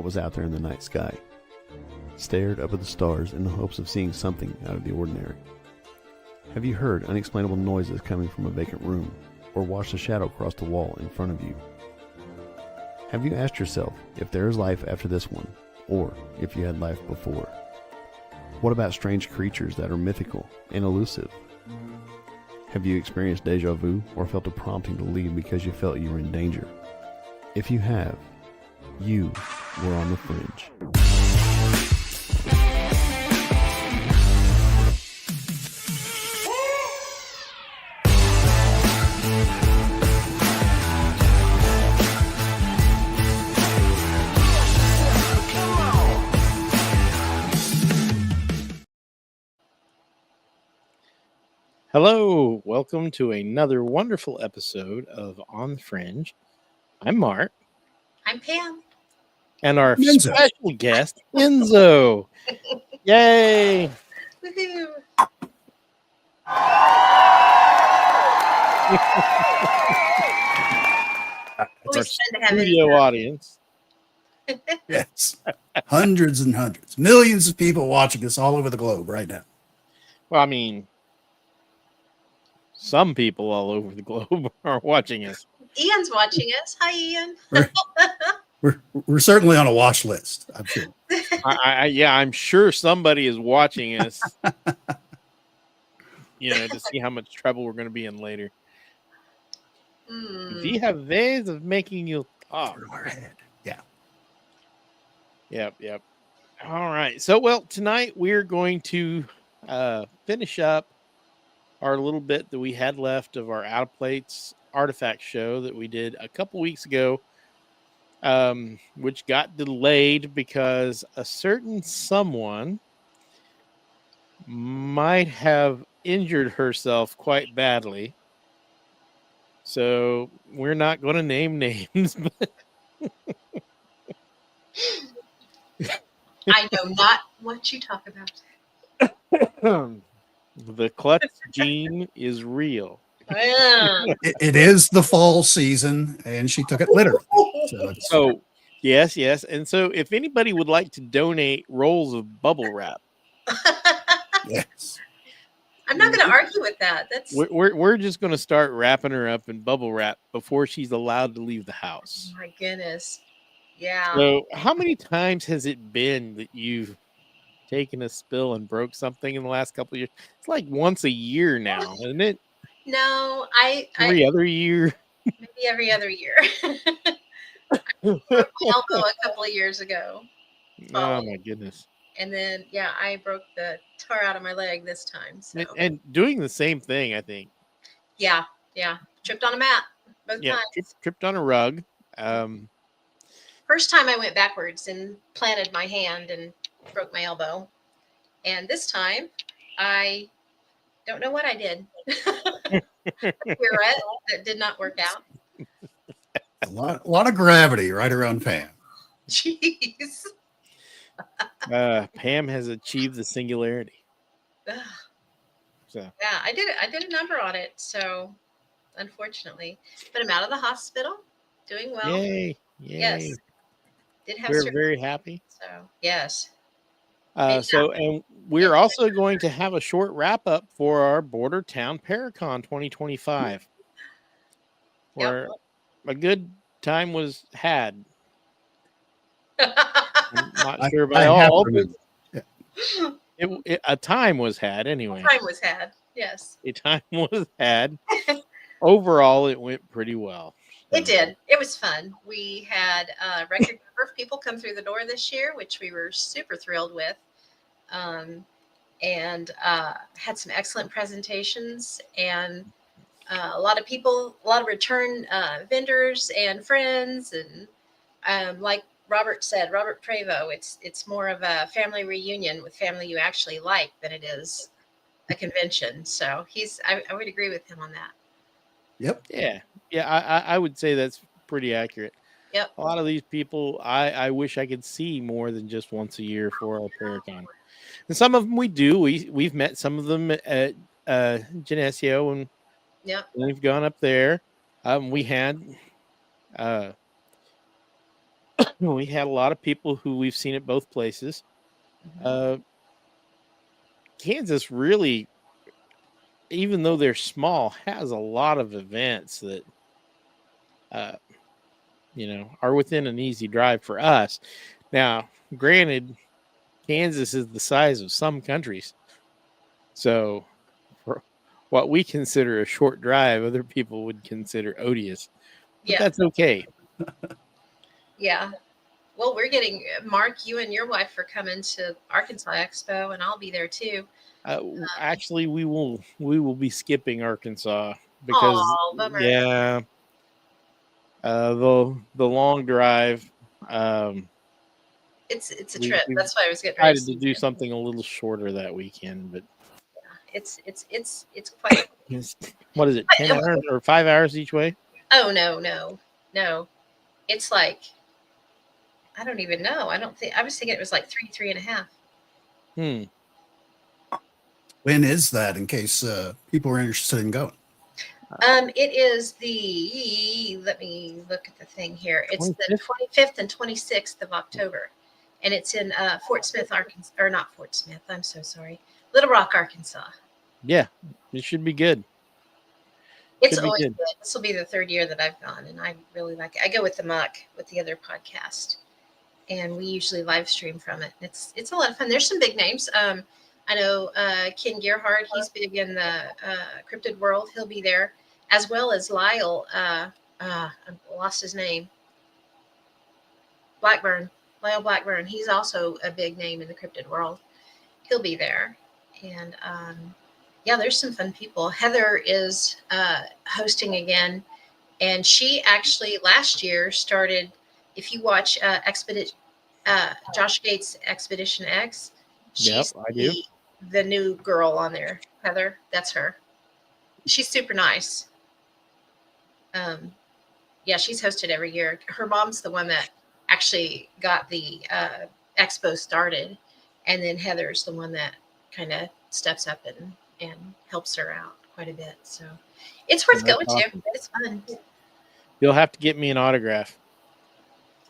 was out there in the night sky, stared up at the stars in the hopes of seeing something out of the ordinary? Have you heard unexplainable noises coming from a vacant room, or watched a shadow cross the wall in front of you? Have you asked yourself if there is life after this one, or if you had life before? What about strange creatures that are mythical and elusive? Have you experienced deja vu or felt a prompting to leave because you felt you were in danger? If you have, you were on the fringe. Hello, welcome to another wonderful episode of On the Fringe. I'm Mark. I'm Pam. And our Enzo. special guest, Enzo. Yay! Woohoo! Our Always fun to have studio it. audience. Yes. Hundreds and hundreds. Millions of people watching us all over the globe right now. Well, I mean, some people all over the globe are watching us. Ian's watching us. Hi, Ian. We're certainly on a watch list, I'm sure. I'm sure somebody is watching us, to see how much trouble we're going to be in later. We have ways of making you talk. Over our head. Yeah. Yep. All right. So, tonight we're going to finish up our little bit that we had left of our Out of Plates artifact show that we did a couple weeks ago, which got delayed because a certain someone might have injured herself quite badly. So we're not going to name names. But I know not what you talk about. the clutch gene is real. It is the fall season, and she took it literally. So yes. And so if anybody would like to donate rolls of bubble wrap, Yes. I'm not going to argue with that. That's we're just going to start wrapping her up in bubble wrap before she's allowed to leave the house. oh my goodness. Yeah. So how many times has it been that you've taken a spill and broke something in the last couple of years? It's like once a year now, isn't it? No, Every other year. maybe every other year. I broke my elbow a couple of years ago, Oh my goodness. and then I broke the tar out of my leg this time. So And doing the same thing, I think. yeah, tripped on a mat both Yeah, times. tripped on a rug. First time I went backwards and planted my hand and broke my elbow. And this time, I don't know what I did. Pirouette that did not work out. A lot of gravity right around Pam. Jeez. Pam has achieved the singularity. Ugh. So Yeah, I did a number on it. So, unfortunately, but I'm out of the hospital, doing well. yay. Yes. Did have We're surgery. very happy. So, yes. And we're also going to have a short wrap up for our Border Town Paracon 2025, where a good time was had. I'm not sure by I have all, to but remember. a time was had anyway. Time was had. Yes. A time was had. Overall, it went pretty well. It did. It was fun. We had a record number of people come through the door this year, which we were super thrilled with. And had some excellent presentations and a lot of return vendors and friends. And like Robert said, Robert Prevo, it's more of a family reunion with family you actually like than it is a convention. So I would agree with him on that. Yep. Yeah, I would say that's pretty accurate. Yep. A lot of these people, I wish I could see more than just once a year for our Paracon. And some of them we do. We've met some of them at Geneseo, and Yep. we've gone up there. We had We had a lot of people who we've seen at both places. Kansas really, even though they're small, has a lot of events that, are within an easy drive for us. Now, granted, Kansas is the size of some countries. So for what we consider a short drive, other people would consider odious. But Yeah. that's okay. Yeah. Well, we're getting Mark, you and your wife are coming to Arkansas Expo, and I'll be there too. Actually, we will be skipping Arkansas because bummer. the long drive. It's a we- trip. we That's why I was getting ready Decided to do something a little shorter that weekend, but It's quite. what is it? 10 hours or 5 hours each way? Oh no. It's like, I don't even know. I was thinking it was like three and a half. When is that, in case people are interested in going? It is let me look at the thing here. It's 25th? the 25th and 26th of October. And it's in Fort Smith, Arkansas, or not Fort Smith. I'm so sorry. Little Rock, Arkansas. Yeah, it should be good. It's Should be always good. good. This will be the third year that I've gone, and I really like it. I go with the Muck, with the other podcast, and we usually live stream from it. It's a lot of fun. There's some big names. I know Ken Gerhard. He's big in the cryptid world. He'll be there, as well as Lyle. I lost his name. Lyle Blackburn. He's also a big name in the cryptid world. He'll be there, and yeah, there's some fun people. Heather is hosting again, and she actually last year started. If you watch Josh Gates' Expedition X, she's I do. the new girl on there. Heather, that's her. She's super nice. Yeah, she's hosted every year. Her mom's the one that actually got the expo started, and then Heather's the one that kind of steps up and helps her out quite a bit. So it's worth That's going awesome. to. It's fun. You'll have to get me an autograph.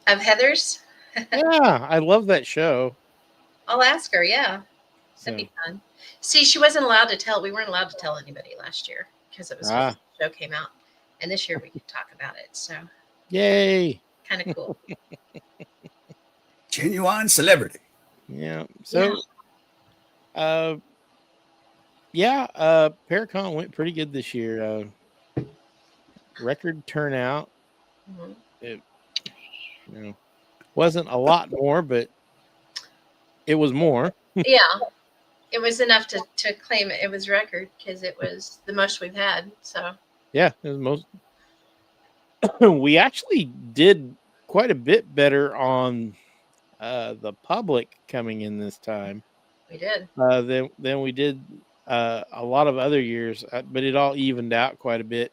Of Heather's? Yeah, I love that show. I'll ask her. Yeah, that'd be fun. See, she wasn't allowed to tell. We weren't allowed to tell anybody last year because it was when the show came out. And this year we could talk about it. So yay. Kind of cool. Genuine celebrity. Yeah. So Paracon went pretty good this year. Record turnout. Mm-hmm. It wasn't a lot more, but it was more. Yeah. It was enough to claim it was record because it was the most we've had. So yeah, it was most. We actually did quite a bit better on the public coming in this time. We did. Than we did a lot of other years, but it all evened out quite a bit.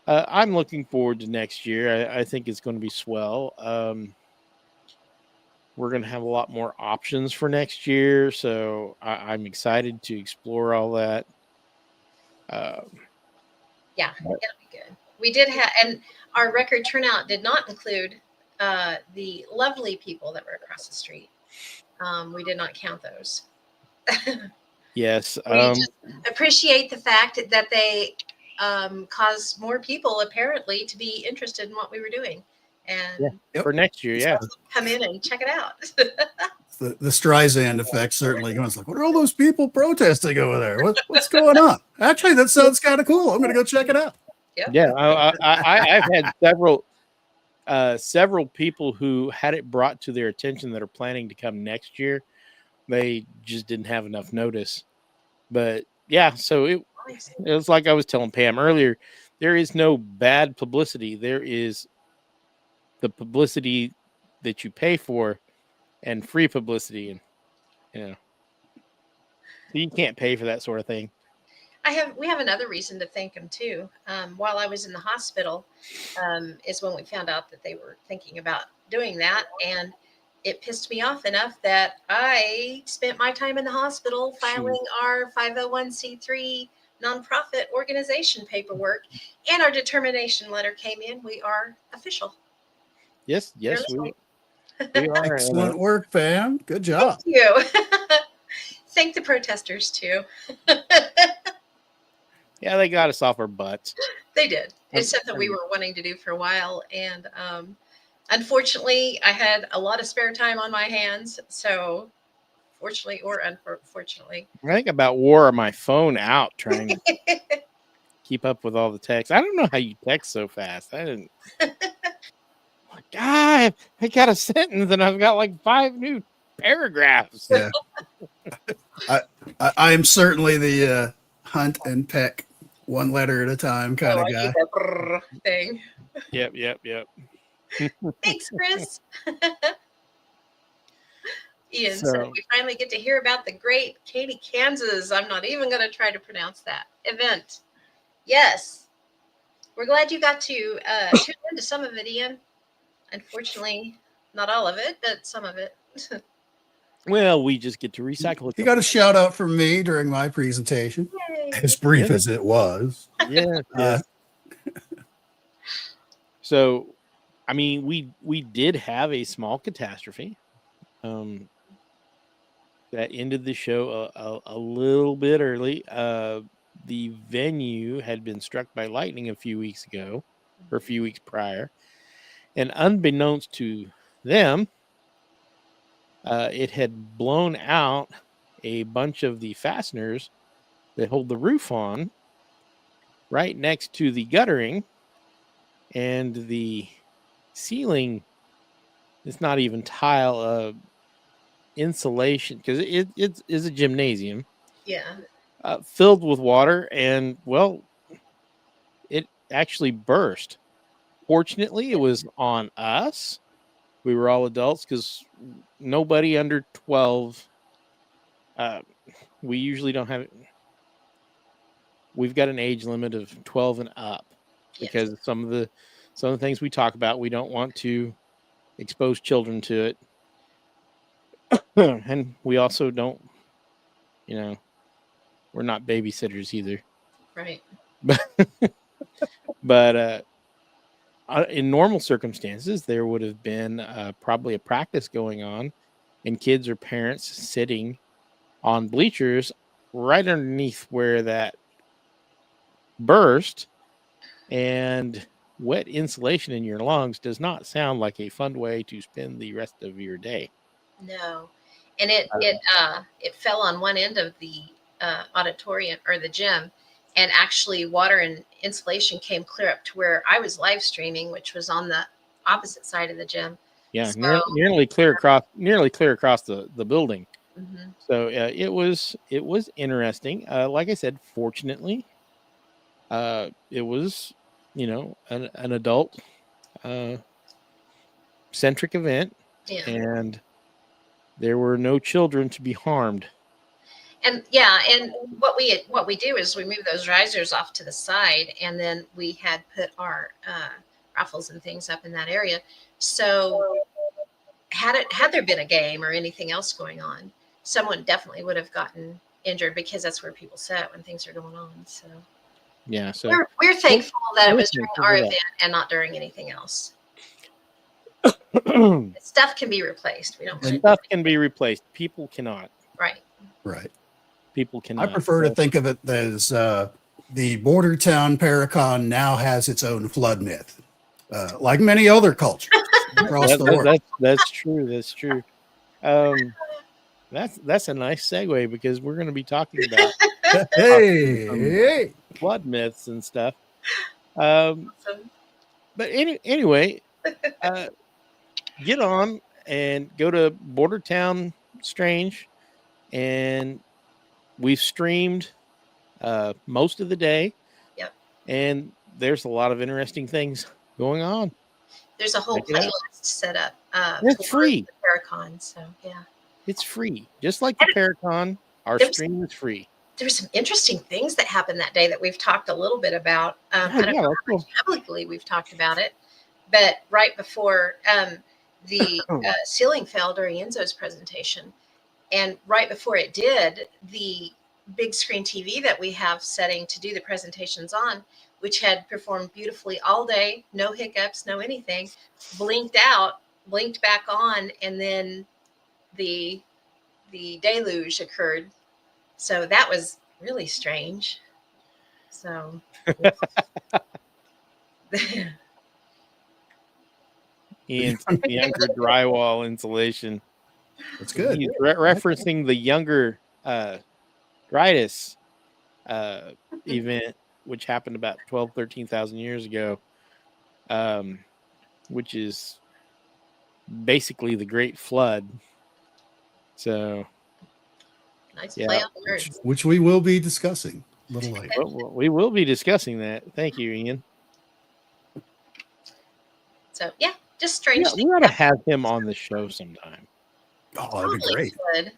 I'm looking forward to next year. I think it's going to be swell. We're going to have a lot more options for next year, so I'm excited to explore all that. Yeah, it'll be good. We did have, and our record turnout did not include the lovely people that were across the street. We did not count those. Yes. We just appreciate the fact that they caused more people apparently to be interested in what we were doing. And for next year, come in and check it out. The Streisand effect certainly goes like, what are all those people protesting over there? What's going on? Actually, that sounds kind of cool. I'm going to go check it out. Yep. Yeah, I've had several people who had it brought to their attention that are planning to come next year. They just didn't have enough notice. But yeah, so it was like I was telling Pam earlier, there is no bad publicity. There is the publicity that you pay for and free publicity. And, so you can't pay for that sort of thing. We have another reason to thank them too. While I was in the hospital, is when we found out that they were thinking about doing that. And it pissed me off enough that I spent my time in the hospital filing our 501c3 nonprofit organization paperwork, and our determination letter came in. We are official. Yes, We are. Excellent work, Pam. Good job. Thank you. Thank the protesters too. Yeah, they got us off our butts. They did. It's something we were wanting to do for a while, and unfortunately, I had a lot of spare time on my hands. So, fortunately or unfortunately, I think I about wore my phone out trying to keep up with all the text. I don't know how you text so fast. I didn't. God, I got a sentence and I've got like 5 new paragraphs. Yeah. I am certainly the hunt and peck one letter at a time kind of I guy. need that brrr thing. Yep. Thanks, Chris. Ian So- said we finally get to hear about the great Katy, Kansas. I'm not even going to try to pronounce that event. Yes, we're glad you got to tune into some of it, Ian. Unfortunately, not all of it, but some of it. Well, we just get to recycle it. You got a shout out from me during my presentation, Yay. as brief Yeah. as it was. Yeah. So, I mean, we did have a small catastrophe that ended the show a little bit early. The venue had been struck by lightning a few weeks ago, or a few weeks prior, and unbeknownst to them, it had blown out a bunch of the fasteners that hold the roof on right next to the guttering, and the ceiling is not even tile, insulation, because it is a gymnasium Yeah. filled with water, and well, it actually burst. Fortunately, it was on us. We were all adults because nobody under 12. We usually don't have. We've got an age limit of 12 and up because some of the things we talk about, we don't want to expose children to it. And we also don't, we're not babysitters either. Right. But in normal circumstances, there would have been probably a practice going on, and kids or parents sitting on bleachers right underneath where that burst. And wet insulation in your lungs does not sound like a fun way to spend the rest of your day. No, and it fell on one end of the auditorium or the gym, and actually water and insulation came clear up to where I was live streaming, which was on the opposite side of the gym. Yeah, So- nearly clear across the building. Mm-hmm. So it was interesting. Like I said, fortunately, it was an adult centric event, Yeah. and there were no children to be harmed. And yeah, and what we do is we move those risers off to the side, and then we had put our raffles and things up in that area. So had there been a game or anything else going on, someone definitely would have gotten injured, because that's where people sit when things are going on. So Yeah, so we're thankful that it was We're during thankful our for that. event and not during anything else. Stuff can be replaced. We don't stuff can be replaced. People cannot. right. Right. People cannot. I prefer to think of it as the Border Town Paracon now has its own flood myth, like many other cultures across the world. That's true. That's true. That's a nice segue, because we're going to be talking about Hey, flood myths and stuff. So, But anyway, get on and go to Border Town Strange, and we've streamed most of the day. Yep. And there's a lot of interesting things going on. there's a whole Check it out. playlist set up. It's for free. the Paracon. So yeah. It's free, just like the Paracon. Our There's- stream is free. There's some interesting things that happened that day that we've talked a little bit about. I don't Yeah, know let's how much go. publicly we've talked about it, but right before the ceiling fell during Enzo's presentation, and right before it did, the big screen TV that we have setting to do the presentations on, which had performed beautifully all day, no hiccups, no anything, blinked out blinked back on, and then the deluge occurred. So that was really strange. So Ian's younger drywall insulation. That's good. He's referencing the younger Dryas event, which happened about 13,000 years ago, which is basically the Great Flood. So, nice yeah. play on words. Which we will be discussing a little later. Well, we will be discussing that. Thank you, Ian. So yeah, just strange. Yeah, we ought to have him on the show sometime. Oh, that'd be great. Should.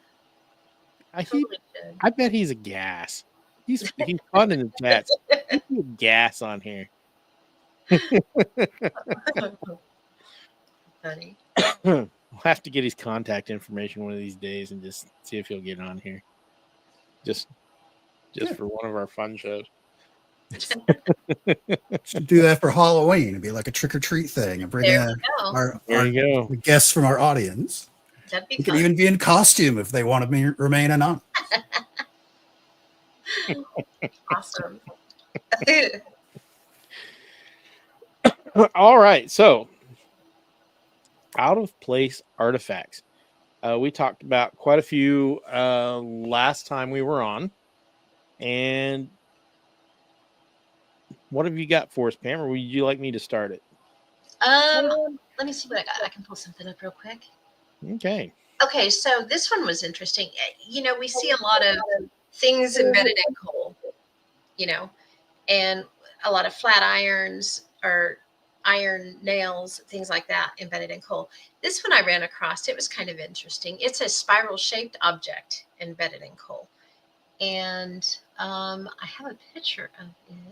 I Totally should. I bet he's a gas. He's fun in the chats. He's a gas on here. Funny. We'll have to get his contact information one of these days and just see if he'll get on here. Just for one of our fun shows. Should do that for Halloween. It'd be like a trick or treat thing and bring There in we go. our There you go. guests from our audience. That'd be You fun. could even be in costume if they want to remain anonymous. Awesome. All right. So, out of place artifacts. We talked about quite a few last time we were on. And what have you got for us, Pam? Or would you like me to start it? Let me see what I got. I can pull something up real quick. Okay. Okay, so this one was interesting. You know, we see a lot of things embedded in coal, you know, and a lot of flat irons or iron nails, things like that embedded in coal. This one I ran across, it was kind of interesting. It's a spiral shaped object embedded in coal. And I have a picture of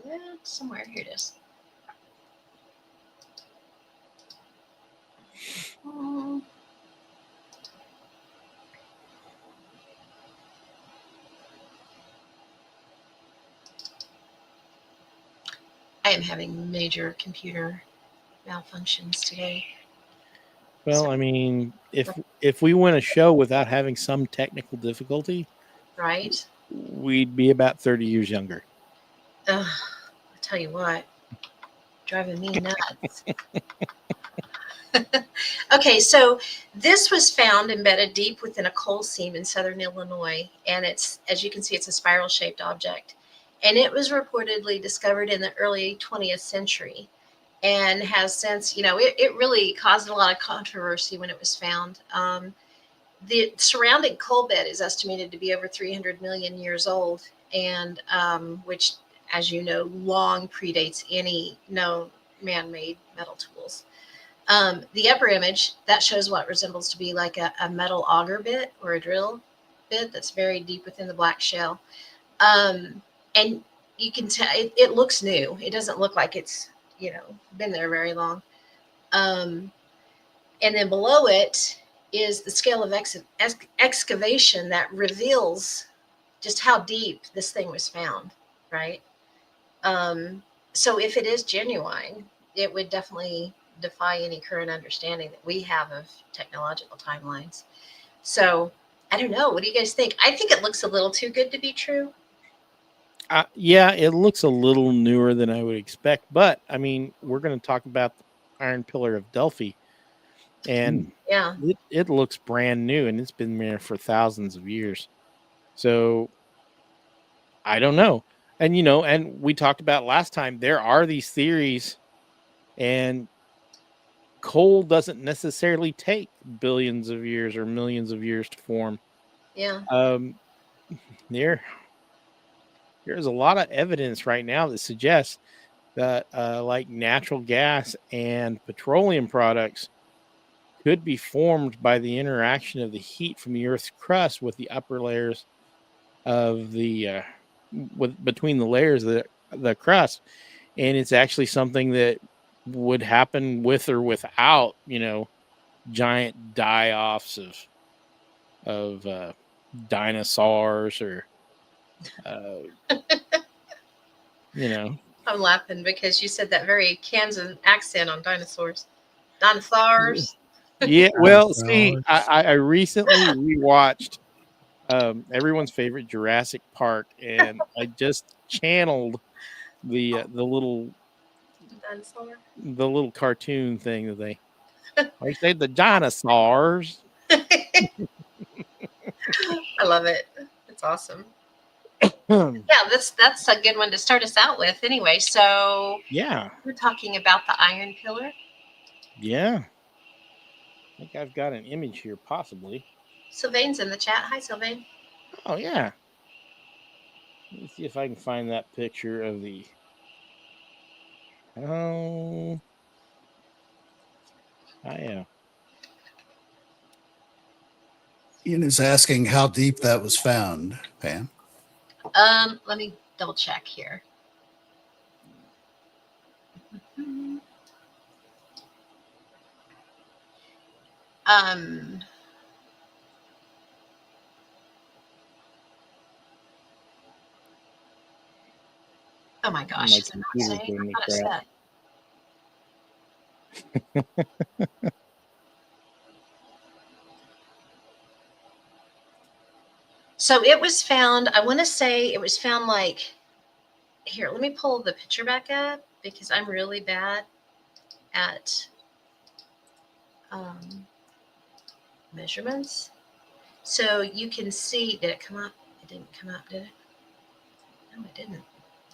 it somewhere. Here it is. I am having major computer malfunctions today. Well, I mean, if we win a show without having some technical difficulty, Right? we'd be about 30 years younger. I'll tell you what, driving me nuts. Okay, so this was found embedded deep within a coal seam in southern Illinois, and it's, as you can see, it's a spiral-shaped object, and it was reportedly discovered in the early 20th century, and has since, you know, it really caused a lot of controversy when it was found. The surrounding coal bed is estimated to be over 300 million years old, and which, as you know, long predates any known man-made metal tools. The upper image, that shows what resembles to be like a metal auger bit or a drill bit that's very deep within the black shell. And you can tell it looks new. It doesn't look like it's, you know, been there very long. And then below it is the scale of excavation that reveals just how deep this thing was found, right? So if it is genuine, it would definitely defy any current understanding that we have of technological timelines. So I don't know. What do you guys think? I think it looks a little too good to be true. Yeah, it looks a little newer than I would expect, but I mean, we're going to talk about the Iron Pillar of Delphi, and Yeah. it looks brand new, and it's been there for thousands of years. So I don't know. And, you know, and we talked about last time, there are these theories, and coal doesn't necessarily take billions of years or millions of years to form. Yeah. There's a lot of evidence right now that suggests that like natural gas and petroleum products could be formed by the interaction of the heat from the Earth's crust with the upper layers of the between the layers of the crust, and it's actually something that would happen with or without, you know, giant die-offs of dinosaurs or you know. I'm laughing because you said that very Kansas accent on dinosaurs. Dinosaurs. Yeah, well, Well, see, it's- I recently rewatched everyone's favorite Jurassic Park, and I just channeled Dinosaur. the little cartoon thing that they like say the dinosaurs. I love it. It's awesome. Yeah, Yeah, that's a good one to start us out with. Anyway, so we're talking about the iron pillar. yeah. I think I've got an image here, possibly. Sylvain's in the chat. Hi, Sylvain. Oh yeah. Let me see if I can find that picture of the. Oh, yeah. Ian is asking how deep that was found, Pam. Let me double check here. Um, oh my gosh, My is it not computer's saying? giving me I thought it crap. said. So it was found, I want to say it was found like, here, let me pull the picture back up because I'm really bad at measurements. So you can see, did it come up? It didn't come up, did it? No, it didn't.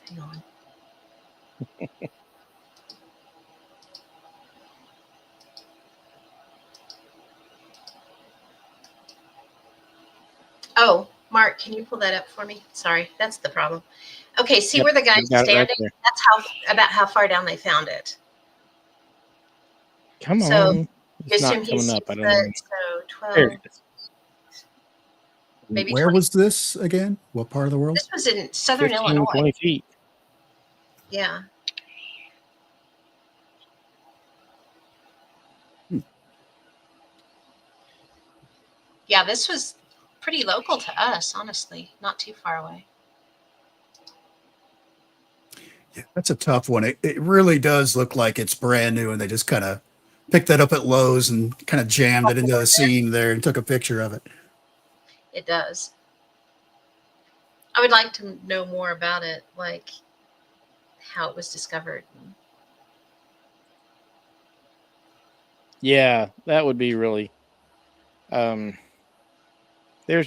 Hang on. Oh, Mark, can you pull that up for me? Sorry, that's the problem. Okay, see where the guy's I've got it standing? right there. That's about how far down they found it. Come So, on. You It's not assume coming he's up. I don't know. 6 foot, so There 12, it is. maybe Where 20. was this again? What part of the world? This was in southern 15, Illinois. 20 feet. Yeah. Yeah, this was pretty local to us, honestly, not too far away. Yeah, that's a tough one. It really does look like it's brand new, and they just kind of picked that up at Lowe's and kind of jammed it into the scene there and took a picture of it. It does. I would like to know more about it, like how it was discovered. Yeah, that would be really. There's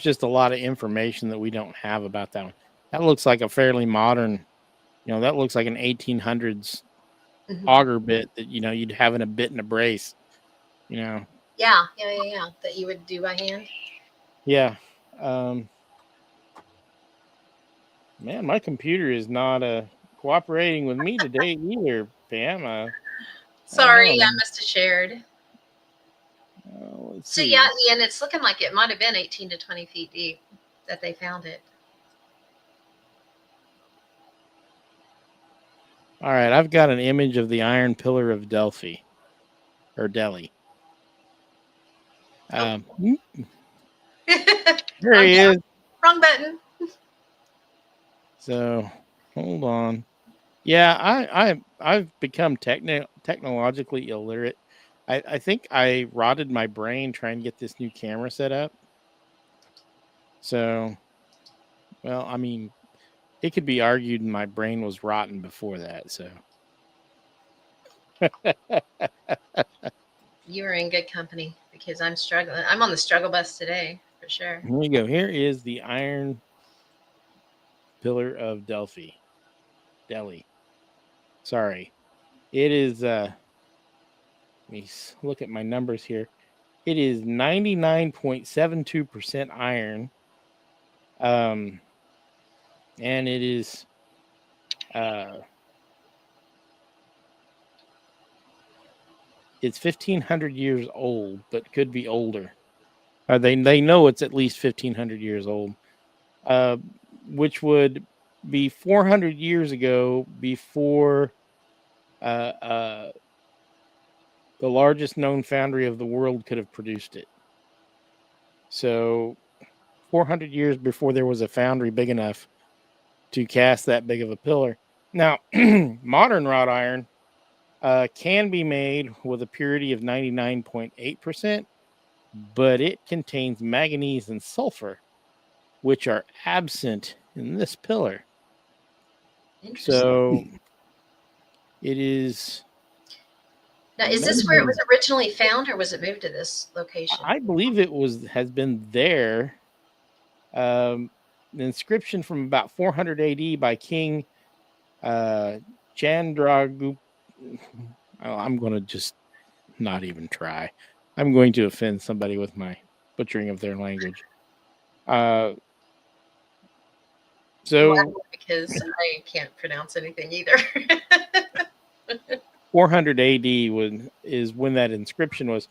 just a lot of information that we don't have about that one. That looks like a fairly modern, that looks like an 1800s auger bit that, you'd have in a bit and a brace, Yeah, that you would do by hand. Yeah. Man, my computer is not cooperating with me today either, Pam. Sorry, I must have shared. Let's So see. yeah, Ian, it's looking like it might have been 18 to 20 feet deep that they found it. All right, I've got an image of the Iron Pillar of Delphi, or Delhi. There he is. Wrong button. So, hold on. Yeah, I've become technologically illiterate. I think I rotted my brain trying to get this new camera set up. So, well, I mean, it could be argued my brain was rotten before that. So, You are in good company because I'm struggling. I'm on the struggle bus today for sure. here you go. Here is the Iron Pillar of Delhi. Sorry. It is, let me look at my numbers here. It is 99.72% iron. And it is, it's 1,500 years old, but could be older. They know it's at least 1,500 years old, which would be 400 years ago before the largest known foundry of the world could have produced it. So 400 years before there was a foundry big enough to cast that big of a pillar. Now, modern wrought iron can be made with a purity of 99.8%, but it contains manganese and sulfur, which are absent in this pillar. Interesting. So it is. Now, is this where it was originally found, or was it moved to this location? I believe it has been there. The inscription from about 400 AD by King Chandragupta. I'm going to just not even try. I'm going to offend somebody with my butchering of their language. So because I can't pronounce anything either. 400 AD is when that inscription was,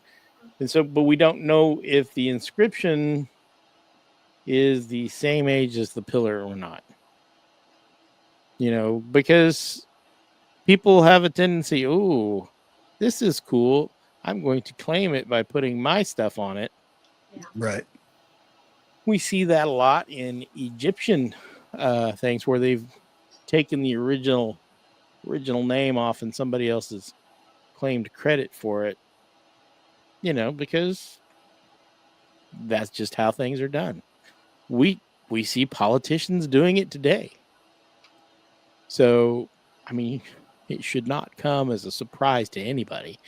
and so, but we don't know if the inscription is the same age as the pillar or not. Because people have a tendency, oh, this is cool, I'm going to claim it by putting my stuff on it. Yeah. Right. We see that a lot in Egyptian things where they've taken the original name off and somebody else has claimed credit for it, because that's just how things are done. We see politicians doing it today. So, I mean, it should not come as a surprise to anybody.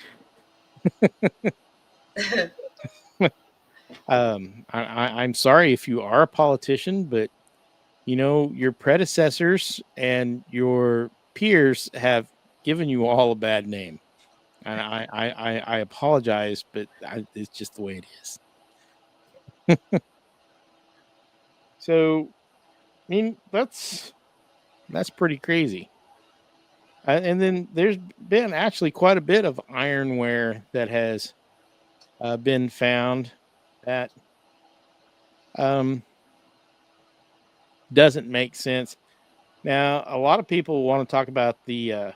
I'm sorry if you are a politician, but your predecessors and your peers have given you all a bad name, and I apologize, but it's just the way it is. So, I mean, that's pretty crazy. And then there's been actually quite a bit of ironware that has been found that doesn't make sense. Now, a lot of people want to talk about the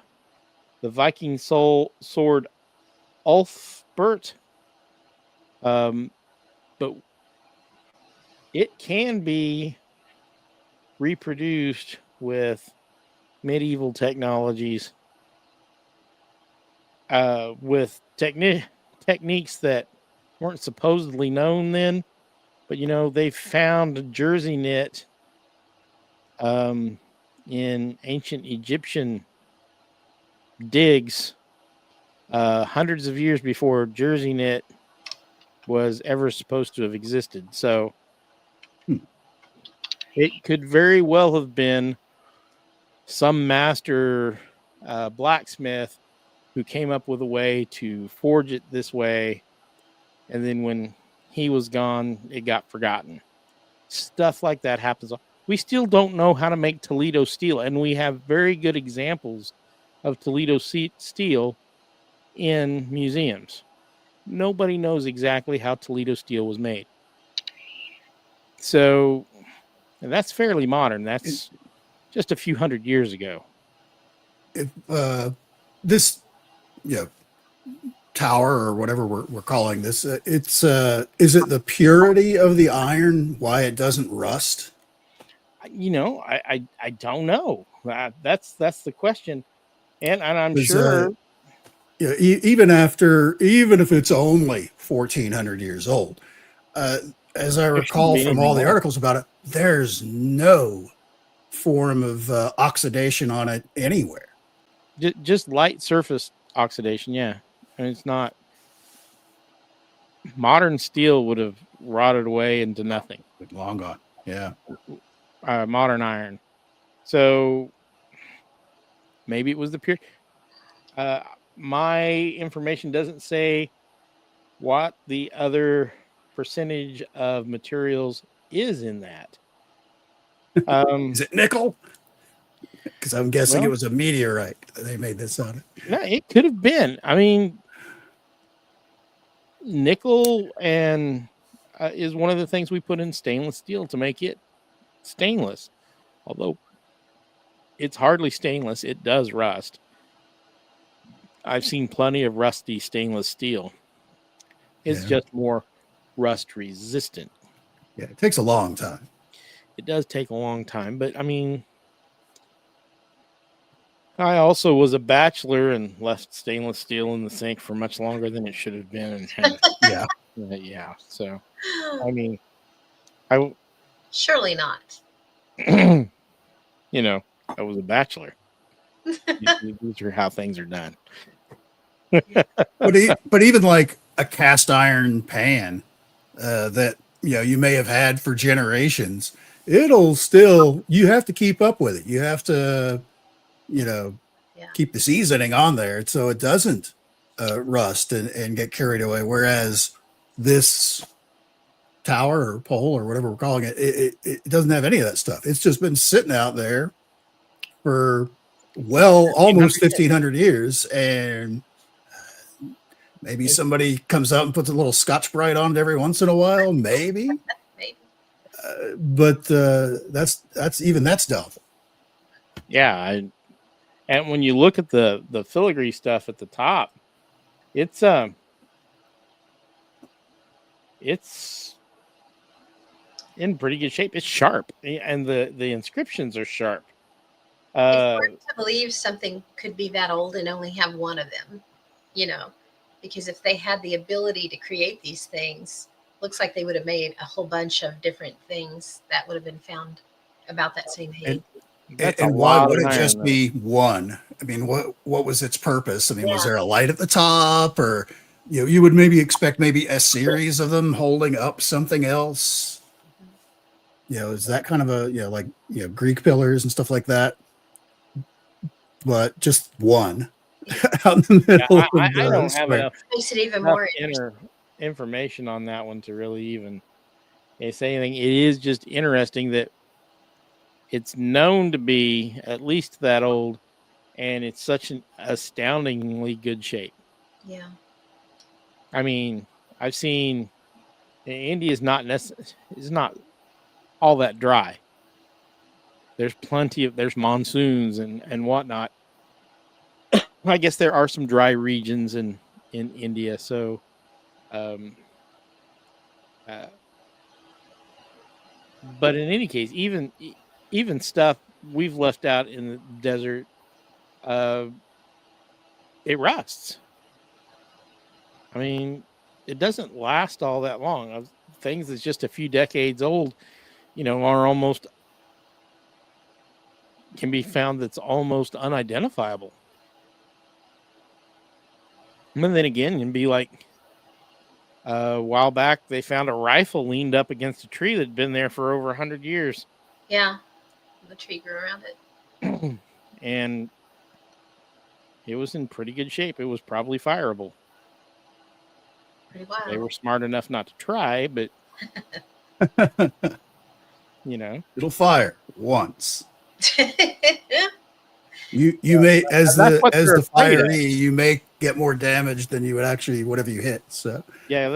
Viking sword Ulfbert, but it can be reproduced with medieval technologies, with techniques that weren't supposedly known then, but they found jersey knit in ancient Egyptian digs hundreds of years before jersey knit was ever supposed to have existed. So it could very well have been some master blacksmith who came up with a way to forge it this way, and then when he was gone, it got forgotten. Stuff like that happens. We still don't know how to make Toledo steel, and we have very good examples of Toledo steel in museums. Nobody knows exactly how Toledo steel was made. So, and that's fairly modern. That's just a few hundred years ago. If this tower or whatever we're calling this, is it the purity of the iron why it doesn't rust? I don't know. That's the question, and I'm sure. Even if it's only 1,400 years old, as I recall from all the articles about it, there's no form of oxidation on it anywhere. Just light surface oxidation, yeah. And it's not. Modern steel would have rotted away into nothing. Long gone, yeah. Modern iron. So maybe it was the pure. My information doesn't say what the other percentage of materials is in that. Is it nickel? Because I'm guessing it was a meteorite that they made this on it. No, it could have been. I mean, nickel and is one of the things we put in stainless steel to make it stainless. Although it's hardly stainless, it does rust. I've seen plenty of rusty stainless steel. It's just more rust resistant. Yeah, it takes a long time. It does take a long time, but I mean, I also was a bachelor and left stainless steel in the sink for much longer than it should have been, and had, Yeah. yeah. So I mean, I Surely not. you know, I was a bachelor. These are how things are done. But even like a cast iron pan that you may have had for generations, it'll still, you have to keep up with it. You have to Yeah. keep the seasoning on there so it doesn't rust and get carried away. Whereas this tower or pole or whatever we're calling it doesn't have any of that stuff. It's just been sitting out there for almost 1,500 years, and maybe somebody comes out and puts a little Scotch Brite on it every once in a while, maybe. Maybe. But that's doubtful. Yeah, and when you look at the filigree stuff at the top, it's in pretty good shape. It's sharp, and the inscriptions are sharp. It's hard to believe something could be that old and only have one of them, because if they had the ability to create these things, looks like they would have made a whole bunch of different things that would have been found about that same age. And why would it just be one? I mean, what was its purpose? I mean, was there a light at the top, or you would maybe expect maybe a series of them holding up something else? Is that kind of a Greek pillars and stuff like that? But just one out in the middle. I don't have enough. Makes it even more information on that one to really even say anything. It is just interesting that it's known to be at least that old, and it's such an astoundingly good shape. Yeah. I mean, I've seen India is not all that dry. There's monsoons and whatnot. I guess there are some dry regions in India. So, but in any case, even stuff we've left out in the desert, it rusts. I mean, it doesn't last all that long. Things that's just a few decades old, are almost, can be found that's almost unidentifiable. And then again, you'd be like, a while back, they found a rifle leaned up against a tree that had been there for over 100 years. Yeah. The tree grew around it. And it was in pretty good shape. It was probably fireable. Pretty wild. They were smart enough not to try, but it'll fire once. You may, as the firee, you may get more damage than you would actually whatever you hit. So yeah,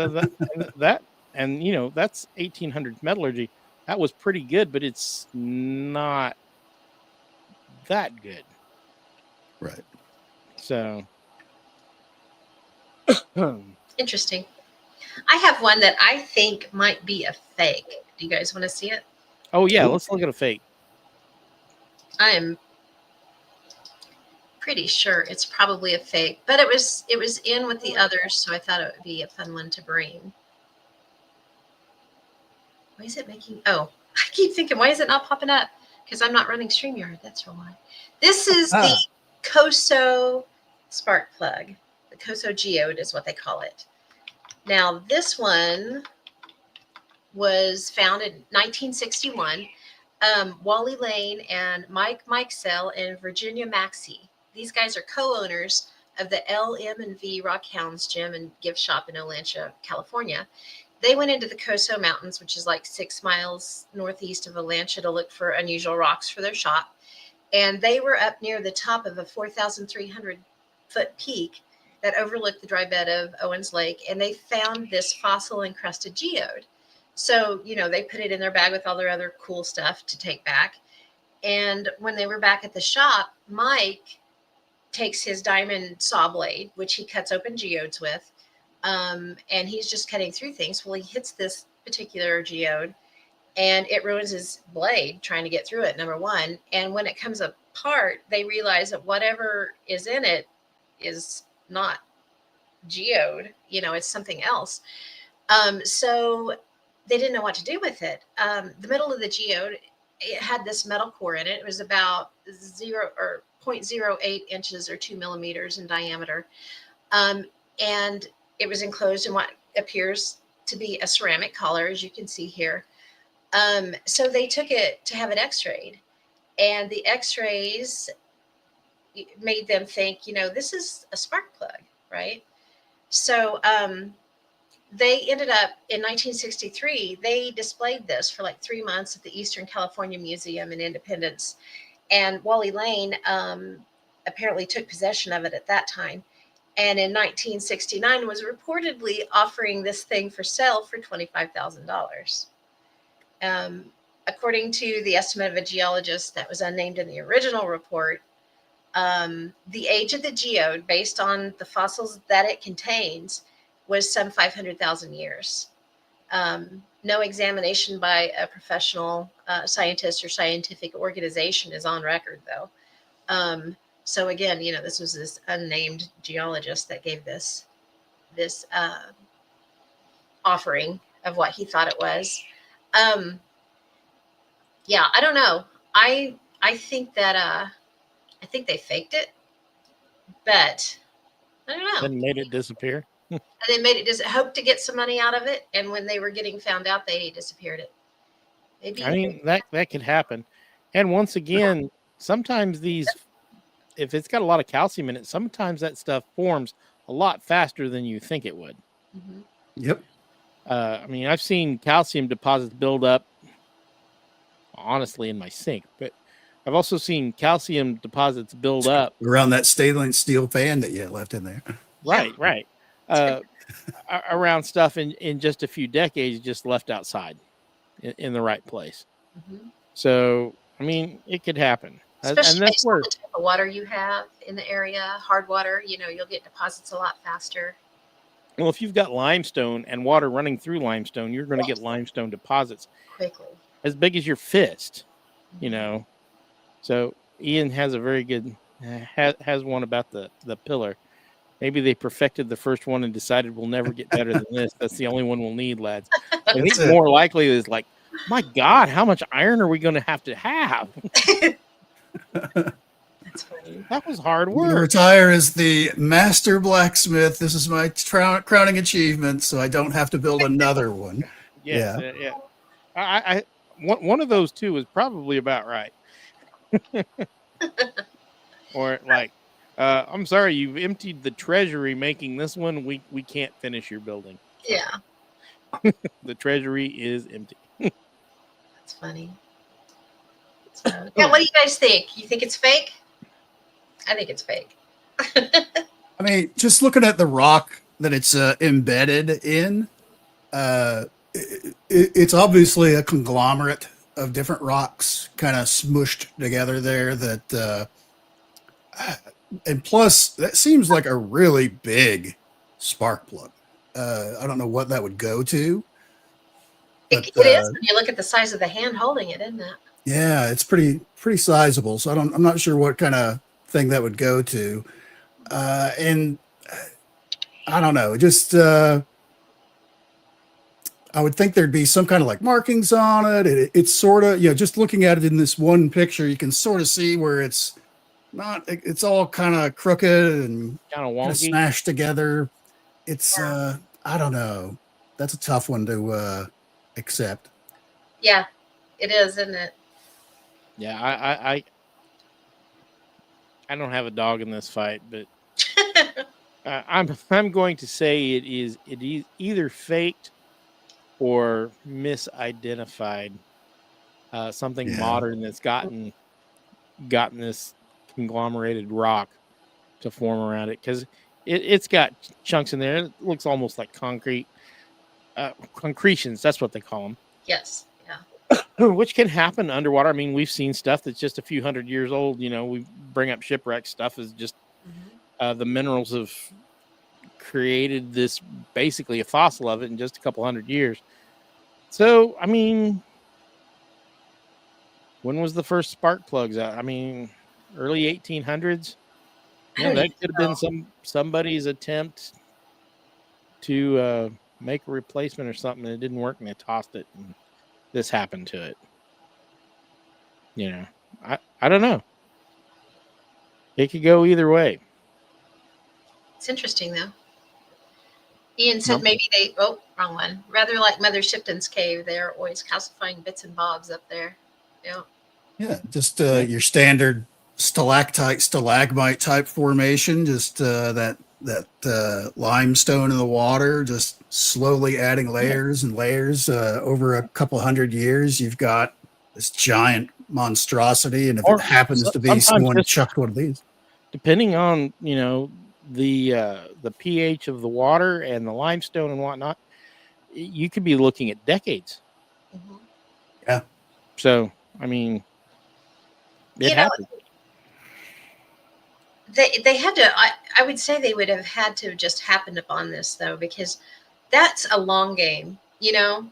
that and that's 1800s metallurgy. That was pretty good, but it's not that good. Right. So interesting. I have one that I think might be a fake. Do you guys want to see it? Oh yeah, let's look at a fake. I am pretty sure it's probably a fake, but it was in with the others, so I thought it would be a fun one to bring. Why is it making? Oh, I keep thinking, why is it not popping up? Because I'm not running StreamYard. That's why. This is the COSO spark plug. The COSO geode is what they call it. Now, this one was found in 1961. Wally Lane and Mike Mikesell and Virginia Maxey. These guys are co-owners of the LM&V Rockhounds Gym and Gift Shop in Olancha, California. They went into the Coso Mountains, which is like 6 miles northeast of Olancha, to look for unusual rocks for their shop. And they were up near the top of a 4,300-foot peak that overlooked the dry bed of Owens Lake, and they found this fossil-encrusted geode. So, they put it in their bag with all their other cool stuff to take back. And when they were back at the shop, Mike takes his diamond saw blade, which he cuts open geodes with, and he's just cutting through things. Well, he hits this particular geode, and it ruins his blade trying to get through it, number one. And when it comes up part, they realized that whatever is in it is not geode, it's something else. So they didn't know what to do with it. The middle of the geode, it had this metal core in it. It was about 0.08 inches or 2 millimeters in diameter. And it was enclosed in what appears to be a ceramic collar, as you can see here. So they took it to have it x-rayed, and the x-rays made them think, this is a spark plug, right? So they ended up in 1963, they displayed this for like 3 months at the Eastern California Museum in Independence. And Wally Lane apparently took possession of it at that time. And in 1969 was reportedly offering this thing for sale for $25,000. According to the estimate of a geologist that was unnamed in the original report, the age of the geode, based on the fossils that it contains, was some 500,000 years. No examination by a professional scientist or scientific organization is on record, though. So again, this was this unnamed geologist that gave this offering of what he thought it was. Yeah, I don't know. I think that I think they faked it, but I don't know. And made it disappear. And they made it just hope to get some money out of it, and when they were getting found out, they disappeared it. Maybe. I mean, that could happen. And once again, sometimes if it's got a lot of calcium in it, sometimes that stuff forms a lot faster than you think it would. Mm-hmm. Yep. I mean, I've seen calcium deposits build up, honestly, in my sink, but I've also seen calcium deposits build up around that stainless steel fan that you left in there. Right. Around stuff in just a few decades, just left outside in the right place. Mm-hmm. So, I mean, it could happen. Especially and that's based on the type of water you have in the area, hard water, you'll get deposits a lot faster. Well, if you've got limestone and water running through limestone, you're going to get limestone deposits quickly, as big as your fist, So Ian has a very good, has one about the pillar. Maybe they perfected the first one and decided we'll never get better than this. That's the only one we'll need, lads. I think more likely is like, my God, how much iron are we going to have? That's funny. That was hard I'm gonna work. retire as the master blacksmith. This is my crowning achievement, so I don't have to build another one. Yes, yeah. One of those two is probably about right. Or like, I'm sorry, you've emptied the treasury making this one. We can't finish your building. Yeah. The treasury is empty. That's funny. So, yeah, what do you guys think? You think it's fake? I think it's fake. I mean, just looking at the rock that it's embedded in, it's obviously a conglomerate of different rocks kind of smushed together there and plus that seems like a really big spark plug. I don't know what that would go to. It is when you look at the size of the hand holding it, isn't it? Yeah, it's pretty sizable. So I'm not sure what kind of thing that would go to. And I don't know, just I would think there'd be some kind of like markings on it. It's sort of, just looking at it in this one picture, you can sort of see where it's all kind of crooked and kind of smashed together. It's, I don't know. That's a tough one to accept. Yeah, it is, isn't it? Yeah, I don't have a dog in this fight, but I'm going to say it is either faked or misidentified. Something modern that's gotten this conglomerated rock to form around it, because it's got chunks in there. It looks almost like concrete, concretions. That's what they call them. Yes. Which can happen underwater. I mean, we've seen stuff that's just a few hundred years old. We bring up shipwreck stuff as just the minerals have created this, basically a fossil of it in just a couple hundred years. So, I mean, when was the first spark plugs out? I mean, early 1800s. I You know, don't that even could have know. been somebody's attempt to make a replacement or something, and it didn't work, and they tossed it, and this happened to it. You know, I don't know. It could go either way. It's interesting though. Ian said Nope. maybe they. Oh, wrong one. Rather like Mother Shipton's cave, they're always calcifying bits and bobs up there. Yeah. Yeah, just your standard stalactite, stalagmite type formation. Just that limestone in the water, just slowly adding layers and layers over a couple hundred years. You've got this giant monstrosity, and if Or it happens to be sometimes someone just chucked one of these, depending on the pH of the water and the limestone and whatnot, you could be looking at decades. Mhm. yeah, So I mean, it You know, happens. they had to. I would say they would have had to just happened upon this though, because that's a long game. You know,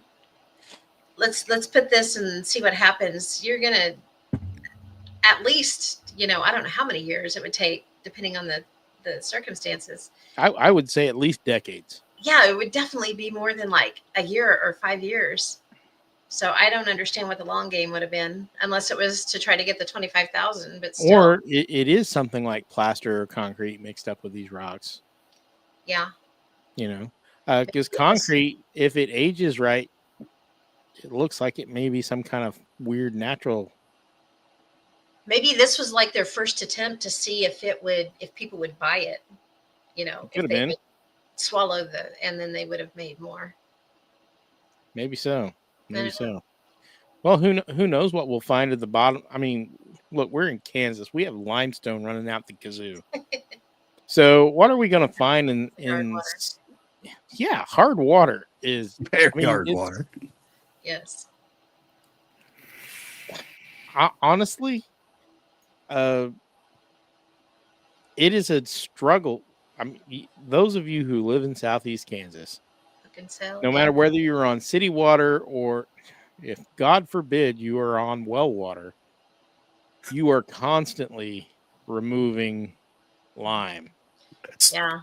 let's put this and see what happens. You're gonna at least, I don't know how many years it would take, depending on the circumstances. I would say at least decades. Yeah, it would definitely be more than like a year or 5 years. So I don't understand what the long game would have been, unless it was to try to get the 25,000. But still, Or it is something like plaster or concrete mixed up with these rocks. yeah, Because concrete, if it ages right, it looks like it may be some kind of weird natural. maybe this was like their first attempt to see if people would buy it. Could if have they been. would swallow and then they would have made more. Maybe so. Maybe I so. Well, who knows what we'll find at the bottom? I mean, look, we're in Kansas. We have limestone running out the kazoo. So what are we going to find in Hard water. Yeah, hard water is very hard it's- water. Yes. honestly, it is a struggle. I mean, those of you who live in Southeast Kansas, no matter whether you're on city water or, if God forbid you are on well water, you are constantly removing lime.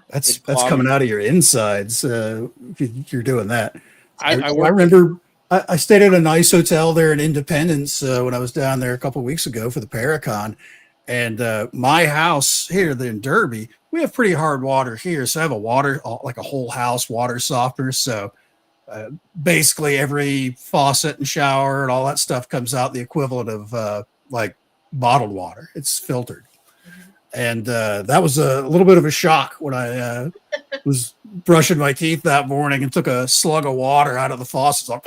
That's coming out of your insides. If you're doing that. I remember I stayed at a nice hotel there in Independence when I was down there a couple of weeks ago for the Paracon, and my house here in Derby, we have pretty hard water here. So I have like a whole house water softener. So basically every faucet and shower and all that stuff comes out the equivalent of like bottled water. It's filtered. And that was a little bit of a shock when I was brushing my teeth that morning and took a slug of water out of the faucet.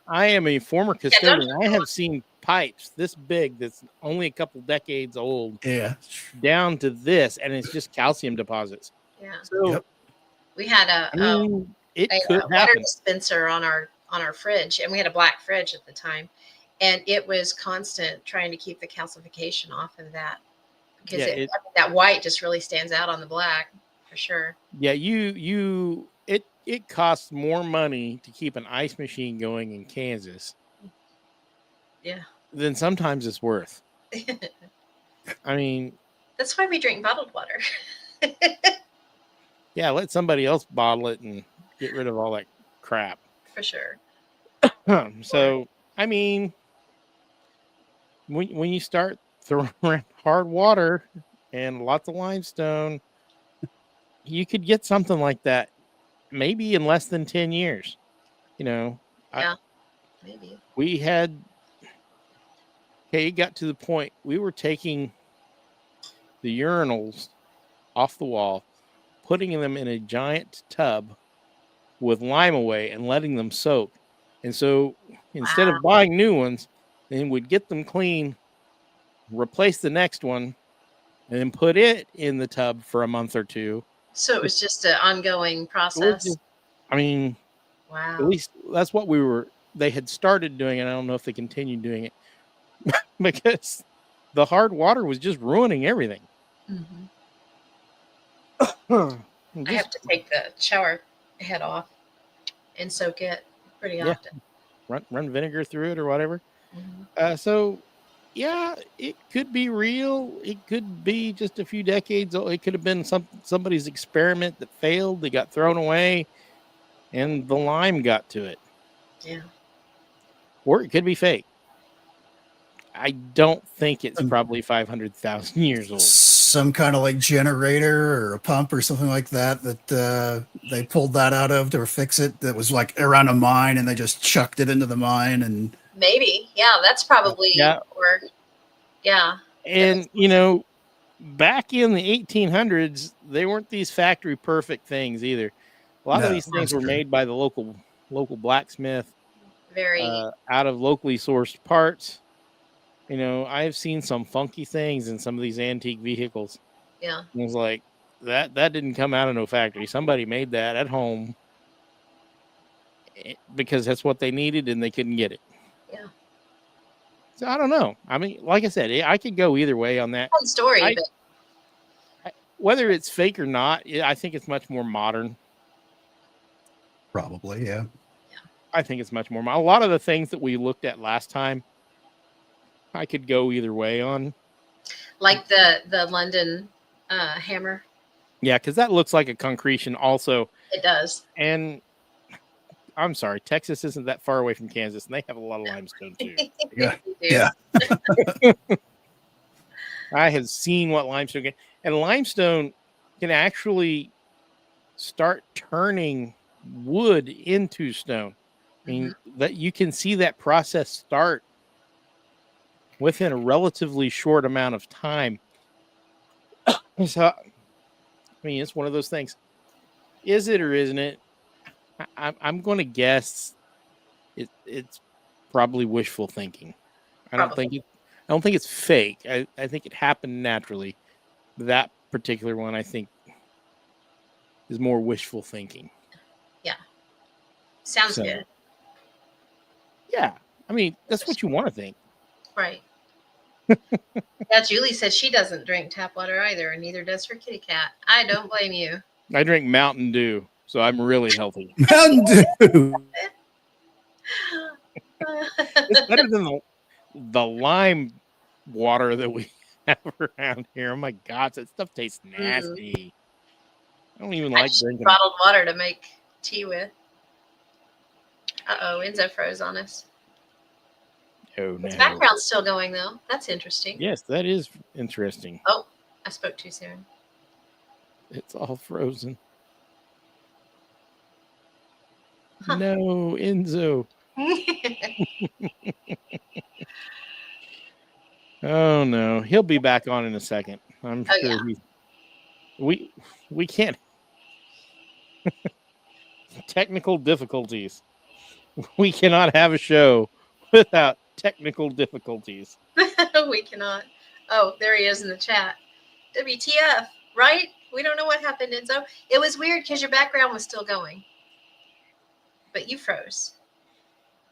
I am a former custodian. I have seen pipes this big that's only a couple decades old. Yeah. Down to this, and it's just calcium deposits. Yeah. So we had a water dispenser on our fridge, and we had a black fridge at the time. And it was constant trying to keep the calcification off of that, because that white just really stands out on the black for sure. Yeah, it costs more money to keep an ice machine going in Kansas. Yeah. Than sometimes it's worth. I mean, that's why we drink bottled water. Yeah, let somebody else bottle it and get rid of all that crap. For sure. So, I mean, when you start throwing around hard water and lots of limestone, you could get something like that maybe in less than 10 years. Yeah, maybe. It got to the point we were taking the urinals off the wall, putting them in a giant tub with lime away and letting them soak. And so instead of buying new ones, then we'd get them clean, replace the next one, and then put it in the tub for a month or two. So it was just an ongoing process. Wow. At least that's what they had started doing, and I don't know if they continued doing it because the hard water was just ruining everything. Mm-hmm. I have to take the shower head off and soak it pretty often. Run vinegar through it or whatever. Mm-hmm. So Yeah, it could be real. It could be just a few decades old. It could have been somebody's experiment that failed. They got thrown away, and the lime got to it. Yeah. Or it could be fake. I don't think it's Um, probably 500,000 years old. Some kind of like generator or a pump or something like that they pulled that out of to fix it. That was like around a mine, and they just chucked it into the mine. And Maybe. Yeah, that's probably. Yeah. Or yeah. And back in the 1800s, they weren't these factory perfect things either. A lot of No, these things that's were true. made by the local blacksmith Very. out of locally sourced parts. I've seen some funky things in some of these antique vehicles. Yeah. It was like that didn't come out of no factory. Somebody made that at home because that's what they needed and they couldn't get it. Yeah. So I don't know. I mean, like I said, I could go either way on that. Fun story, but Whether it's fake or not, I think it's much more modern. Probably, yeah. I think it's much more. A lot of the things that we looked at last time, I could go either way on. like the London hammer. Yeah, because that looks like a concretion also. It does. And I'm sorry, Texas isn't that far away from Kansas, and they have a lot of limestone too. Yeah. They do. Yeah. I have seen what limestone can, and limestone can actually start turning wood into stone. I mean, that you can see that process start within a relatively short amount of time. So, I mean, it's one of those things. Is it or isn't it? I'm going to guess it's probably wishful thinking. I don't think it's fake. I think it happened naturally. That particular one, I think, is more wishful thinking. Yeah. Sounds So, good. Yeah. I mean, that's what you want to think. Right. Yeah, Julie said she doesn't drink tap water either, and neither does her kitty cat. I don't blame you. I drink Mountain Dew, so I'm really healthy. Mountain Dew. It's better than the lime water that we have around here. Oh my God, that stuff tastes nasty. I don't even I like just drinking it. bottled water to make tea with. Uh-oh, Enzo froze on us. Oh, His no. background's still going, though. That's interesting. Yes, that is interesting. Oh, I spoke too soon. It's all frozen. Huh. No, Enzo. Oh no, he'll be back on in a second. I'm Oh, sure we can't. Technical difficulties. We cannot have a show without technical difficulties. We cannot. Oh, there he is in the chat. WTF, right? We don't know what happened, Enzo. It was weird because your background was still going. But you froze.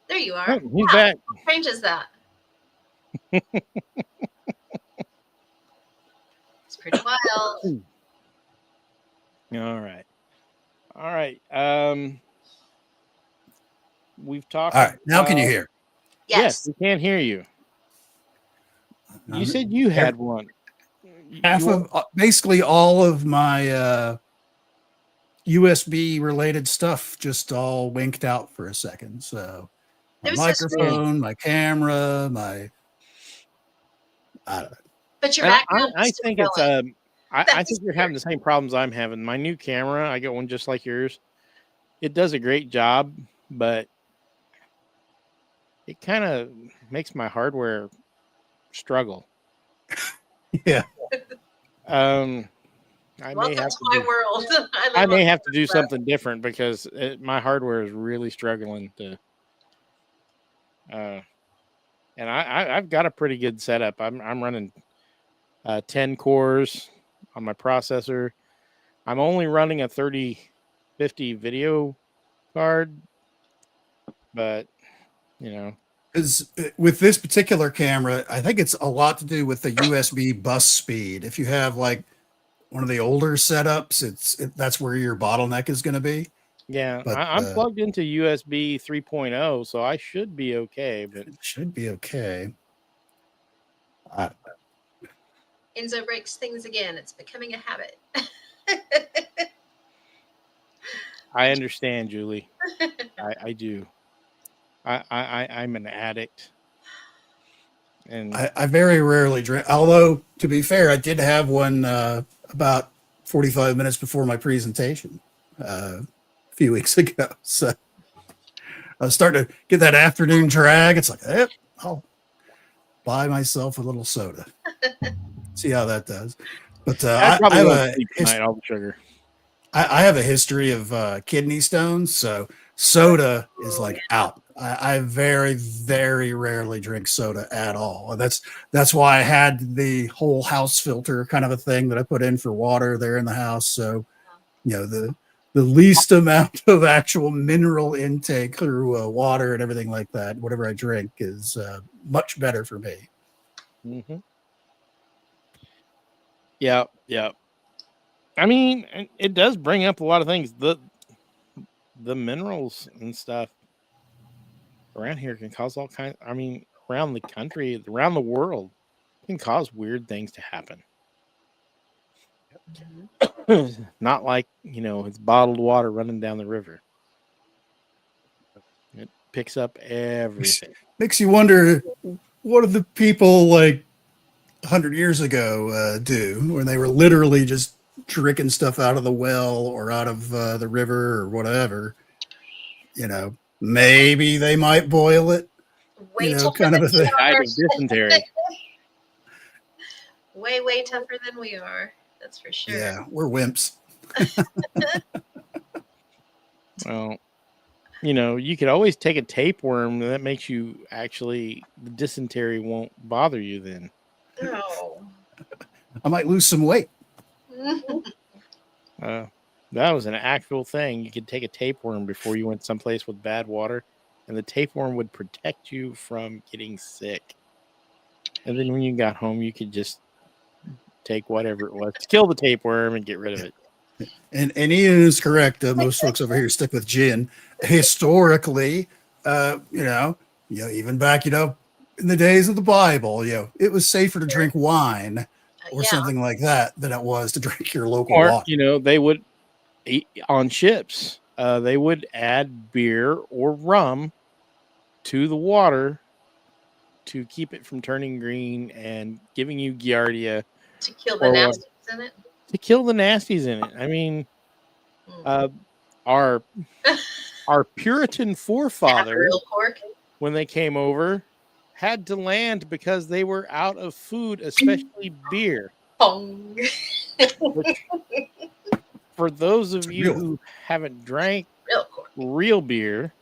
There you are. Oh, he's back. How strange is that? It's pretty wild. All right. We've talked. All right. Now can you hear? Yes, we can hear you. You said you had one. Basically all of my USB related stuff just all winked out for a second. So my It was so microphone, my camera, I don't know. But your background I was still think it's going. I That's think you're having the same problems I'm having. My new camera, I got one just like yours. It does a great job, but it kind of makes my hardware struggle. Yeah. I Welcome may have to to my do, world. I live may on- have to do something different because my hardware is really struggling to. And I've got a pretty good setup. I'm running 10 cores on my processor. I'm only running a 3050 video card, but Because with this particular camera, I think it's a lot to do with the USB bus speed. If you have like one of the older setups, that's where your bottleneck is going to be. yeah, But, I'm plugged into USB 3.0, so I should be okay. But it should be okay. I, Enzo breaks things again. It's becoming a habit. I understand, Julie. I do. I'm an addict. And I very rarely drink. Although, to be fair, I did have one about 45 minutes before my presentation a few weeks ago. So I was starting to get that afternoon drag. It's like, I'll buy myself a little soda. See how that does. But I probably have won't sleep tonight, all the sugar. I have a history of kidney stones, so soda is like out. I very, very rarely drink soda at all. And that's why I had the whole house filter kind of a thing that I put in for water there in the house. So, the least amount of actual mineral intake through water and everything like that, whatever I drink, is much better for me. Mm-hmm. Yeah. I mean, it does bring up a lot of things. The minerals and stuff around here can cause all kinds. I mean, around the country, around the world, can cause weird things to happen. Not like, it's bottled water running down the river. It picks up everything. Makes you wonder, what did the people like 100 years ago do when they were literally just drinking stuff out of the well or out of the river or whatever? Maybe they might boil it. Way tougher kind of a than we thing. Died are. of dysentery. Way tougher than we are. That's for sure. Yeah, we're wimps. Well, you could always take a tapeworm. That makes you the dysentery won't bother you then. No. I might lose some weight. That was an actual thing. You could take a tapeworm before you went someplace with bad water, and the tapeworm would protect you from getting sick. And then when you got home, you could just take whatever it was to kill the tapeworm and get rid of it. And Ian is correct. Most folks over here stick with gin. Historically, even back, in the days of the Bible, it was safer to drink wine or something like that than it was to drink your local water. They would eat on ships. They would add beer or rum to the water to keep it from turning green and giving you giardia. To kill the nasties in it? To kill the nasties in it. I mean, our Puritan forefathers, when they came over, had to land because they were out of food, especially beer. For those of you who haven't drank real beer,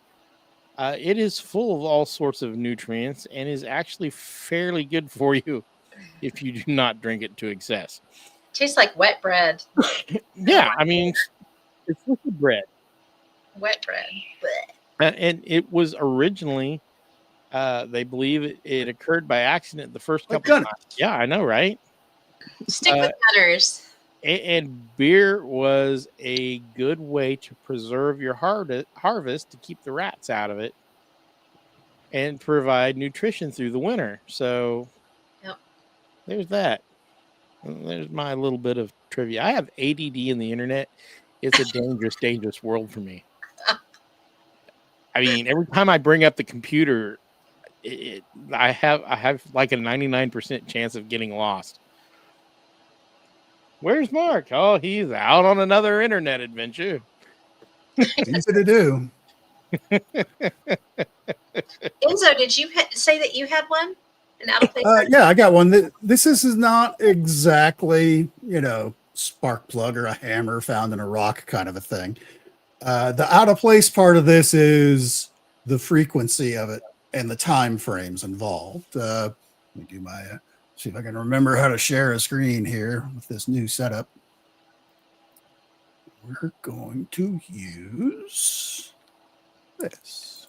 it is full of all sorts of nutrients and is actually fairly good for you if you do not drink it to excess. Tastes like wet bread. Yeah, I mean, it's liquid bread. Wet bread. And it was originally, they believe it occurred by accident the first couple of times. Yeah, I know, right? Stick with gunners. And beer was a good way to preserve your harvest to keep the rats out of it and provide nutrition through the winter. So there's that. There's my little bit of trivia. I have ADD in the internet. It's a dangerous world for me. I mean, every time I bring up the computer, I have like a 99% chance of getting lost. Where's Mark? Oh, he's out on another internet adventure. Easy to do. Enzo, did you say that you had one? An out of place? Yeah, I got one. This is not exactly, spark plug or a hammer found in a rock kind of a thing. The out of place part of this is the frequency of it and the time frames involved. Let me do my see if I can remember how to share a screen here with this new setup. We're going to use this.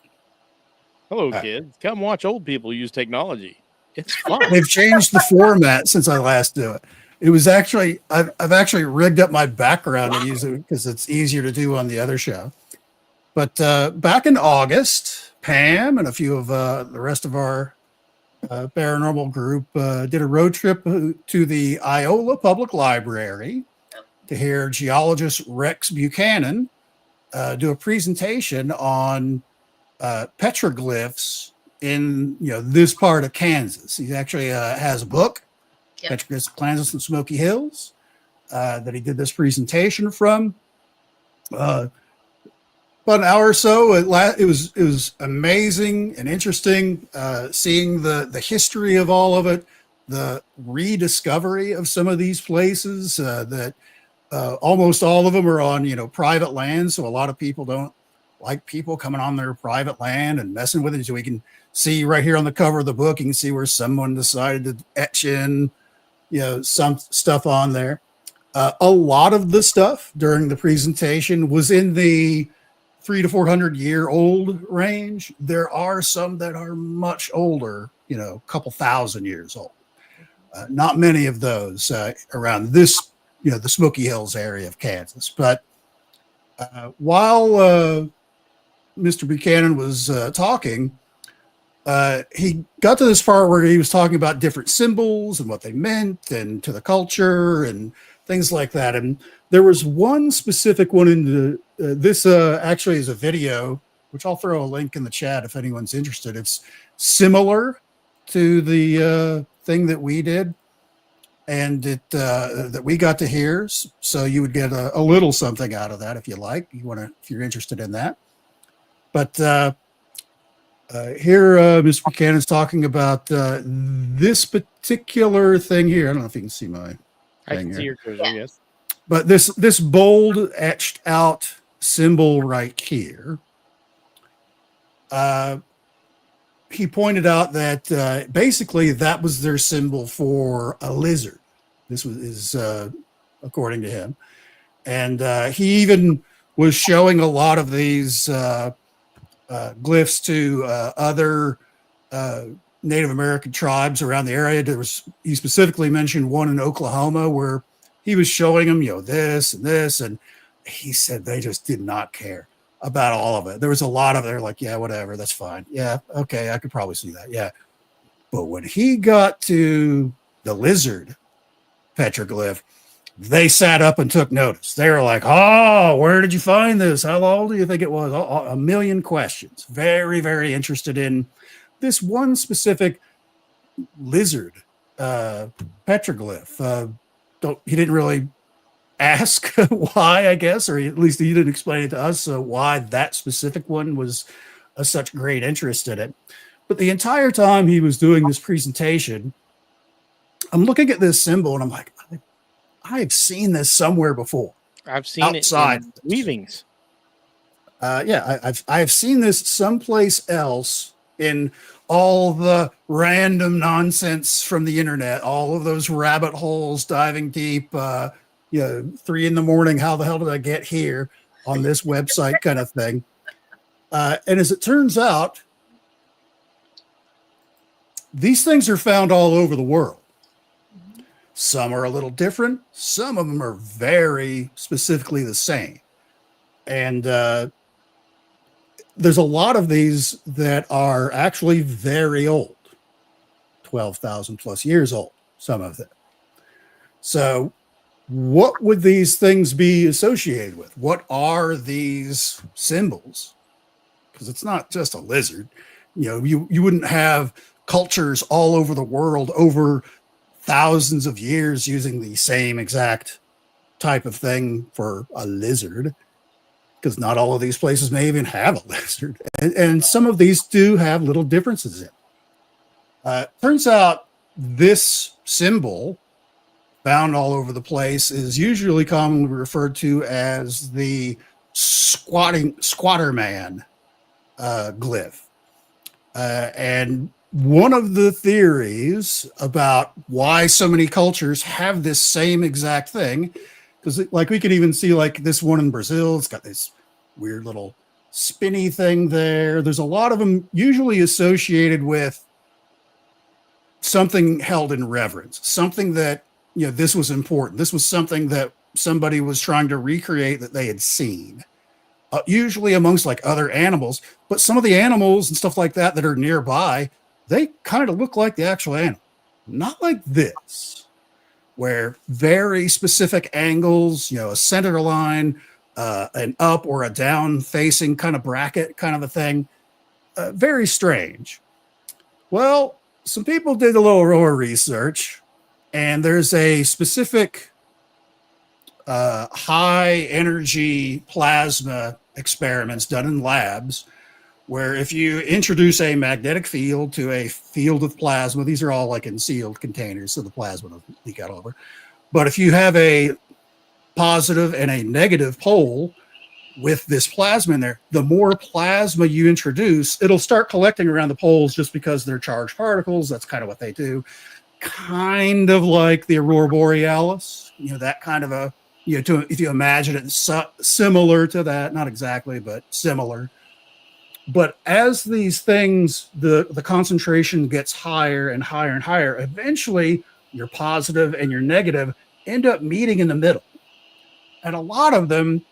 Hello, kids. Come watch old people use technology. It's fun. They've changed the format since I last did it. It was actually, I've actually rigged up my background to use it because it's easier to do on the other show. But back in August, Pam and a few of the rest of our paranormal group did a road trip to the Iola Public Library to hear geologist Rex Buchanan do a presentation on petroglyphs in this part of Kansas. He actually has a book, Petroglyphs of Kansas and Smoky Hills, that he did this presentation from. About an hour or so. It was amazing and interesting seeing the history of all of it, the rediscovery of some of these places that almost all of them are on private land, so a lot of people don't like people coming on their private land and messing with it. So we can see right here on the cover of the book, you can see where someone decided to etch in some stuff on there. A lot of the stuff during the presentation was in the 300 to 400 year old range. There are some that are much older, a couple thousand years old. Not many of those around this, the Smoky Hills area of Kansas. But while Mr. Buchanan was talking, he got to this part where he was talking about different symbols and what they meant and to the culture and things like that. And there was one specific one in the, this actually is a video, which I'll throw a link in the chat if anyone's interested. It's similar to the thing that we did and that we got to hear. So you would get a little something out of that if you like, if you're interested in that. But here, Mr. Buchanan's talking about this particular thing here. I don't know if you can see my I can see your cursor, yes. But this bold etched out symbol right here, he pointed out that basically that was their symbol for a lizard. This is according to him. And he even was showing a lot of these glyphs to other Native American tribes around the area. He specifically mentioned one in Oklahoma where he was showing them, this and this, and he said they just did not care about all of it. There was a lot of they're like, yeah, whatever, that's fine. Yeah, okay, I could probably see that. Yeah. But when he got to the lizard petroglyph, they sat up and took notice. They were like, oh, where did you find this? How old do you think it was? A million questions. Very, very interested in this one specific lizard petroglyph. He didn't really ask why, I guess, or at least he didn't explain it to us, why that specific one was such great interest in it. But the entire time he was doing this presentation, I'm looking at this symbol and I'm like, I've seen this somewhere before. I've seen outside. It in weavings. I've seen this someplace else in all the random nonsense from the internet, all of those rabbit holes, diving deep, 3 a.m, how the hell did I get here on this website kind of thing. And as it turns out, these things are found all over the world. Some are a little different. Some of them are very specifically the same. And there's a lot of these that are actually very old, 12,000 plus years old, some of them. So what would these things be associated with? What are these symbols? Because it's not just a lizard. You wouldn't have cultures all over the world over thousands of years using the same exact type of thing for a lizard, because not all of these places may even have a lizard. And some of these do have little differences in it. Turns out this symbol found all over the place is usually commonly referred to as the squatter man glyph. And one of the theories about why so many cultures have this same exact thing, because like we could even see like this one in Brazil, it's got this weird little spinny thing there. There's a lot of them usually associated with something held in reverence, something that, this was important. This was something that somebody was trying to recreate that they had seen, usually amongst like other animals, but some of the animals and stuff like that that are nearby they kind of look like the actual animal. Not like this, where very specific angles, a center line, an up or a down facing kind of bracket kind of a thing. Very strange. Well, some people did a little more research, and there's a specific high energy plasma experiments done in labs where if you introduce a magnetic field to a field of plasma, these are all like in sealed containers, so the plasma doesn't leak out over. But if you have a positive and a negative pole with this plasma in there, the more plasma you introduce, it'll start collecting around the poles just because they're charged particles. That's kind of what they do. Kind of like the aurora borealis, that kind of a, if you imagine it similar to that, not exactly, but similar. But as these things, the concentration gets higher and higher and higher, eventually your positive and your negative end up meeting in the middle. And a lot of them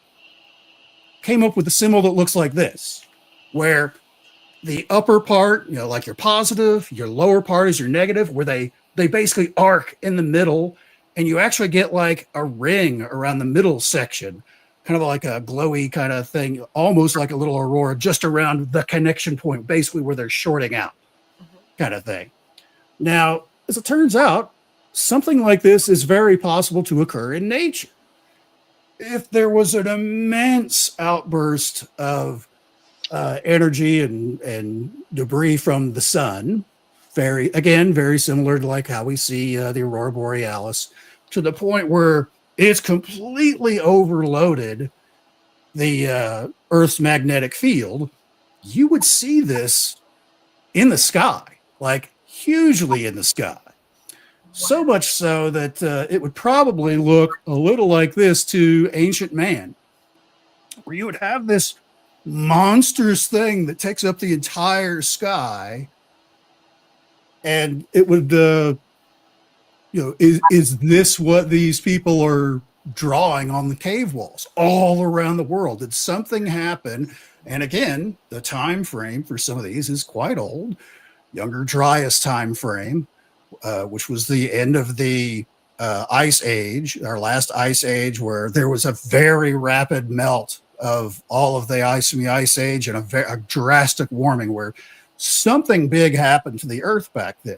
came up with a symbol that looks like this, where the upper part, like your positive, your lower part is your negative, where they basically arc in the middle, and you actually get like a ring around the middle section, kind of like a glowy kind of thing, almost like a little aurora just around the connection point, basically where they're shorting out, kind of thing. Now, as it turns out, something like this is very possible to occur in nature. If there was an immense outburst of energy and debris from the sun, very similar to like how we see the aurora borealis, to the point where it's completely overloaded the Earth's magnetic field, you would see this in the sky, like hugely in the sky. So much so that it would probably look a little like this to ancient man, where you would have this monstrous thing that takes up the entire sky, and it would, is this what these people are drawing on the cave walls all around the world? Did something happen? And again, the time frame for some of these is quite old. Younger Dryas time frame, which was the end of the ice age, our last ice age, where there was a very rapid melt of all of the ice from the ice age and a drastic warming where something big happened to the Earth back then.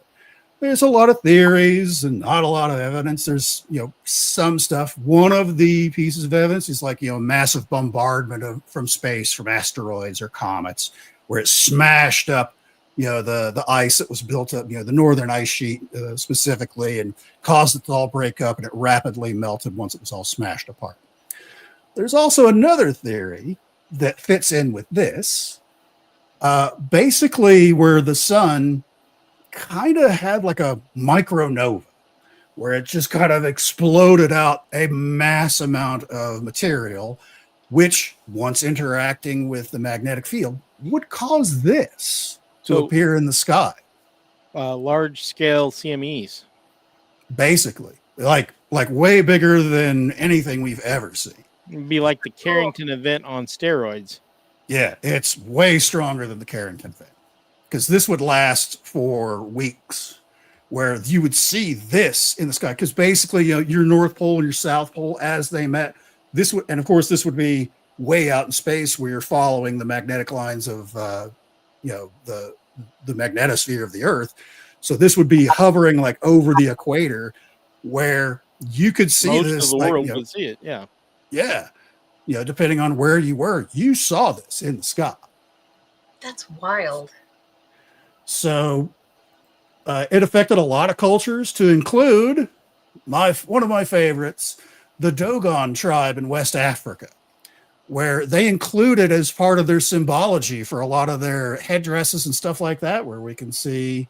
There's a lot of theories and not a lot of evidence. There's, some stuff. One of the pieces of evidence is like, massive bombardment from space, from asteroids or comets, where it smashed up, the ice that was built up, the northern ice sheet specifically, and caused it to all break up, and it rapidly melted once it was all smashed apart. There's also another theory that fits in with this, basically where the sun kind of had like a micronova, where it just kind of exploded out a mass amount of material, which once interacting with the magnetic field would cause this to appear in the sky. Large scale CMEs. Basically, like way bigger than anything we've ever seen. It'd be like the Carrington event on steroids. Yeah, it's way stronger than the Carrington event, because this would last for weeks, where you would see this in the sky. Because basically, your North Pole and your South Pole, as they met, this would, and of course, this would be way out in space where you're following the magnetic lines of, the magnetosphere of the Earth. So this would be hovering like over the equator, where you could see Most this. of the world would see it. Yeah. Yeah. Depending on where you were, you saw this in the sky. That's wild. So it affected a lot of cultures, to include one of my favorites, the Dogon tribe in West Africa, where they include it as part of their symbology for a lot of their headdresses and stuff like that, where we can see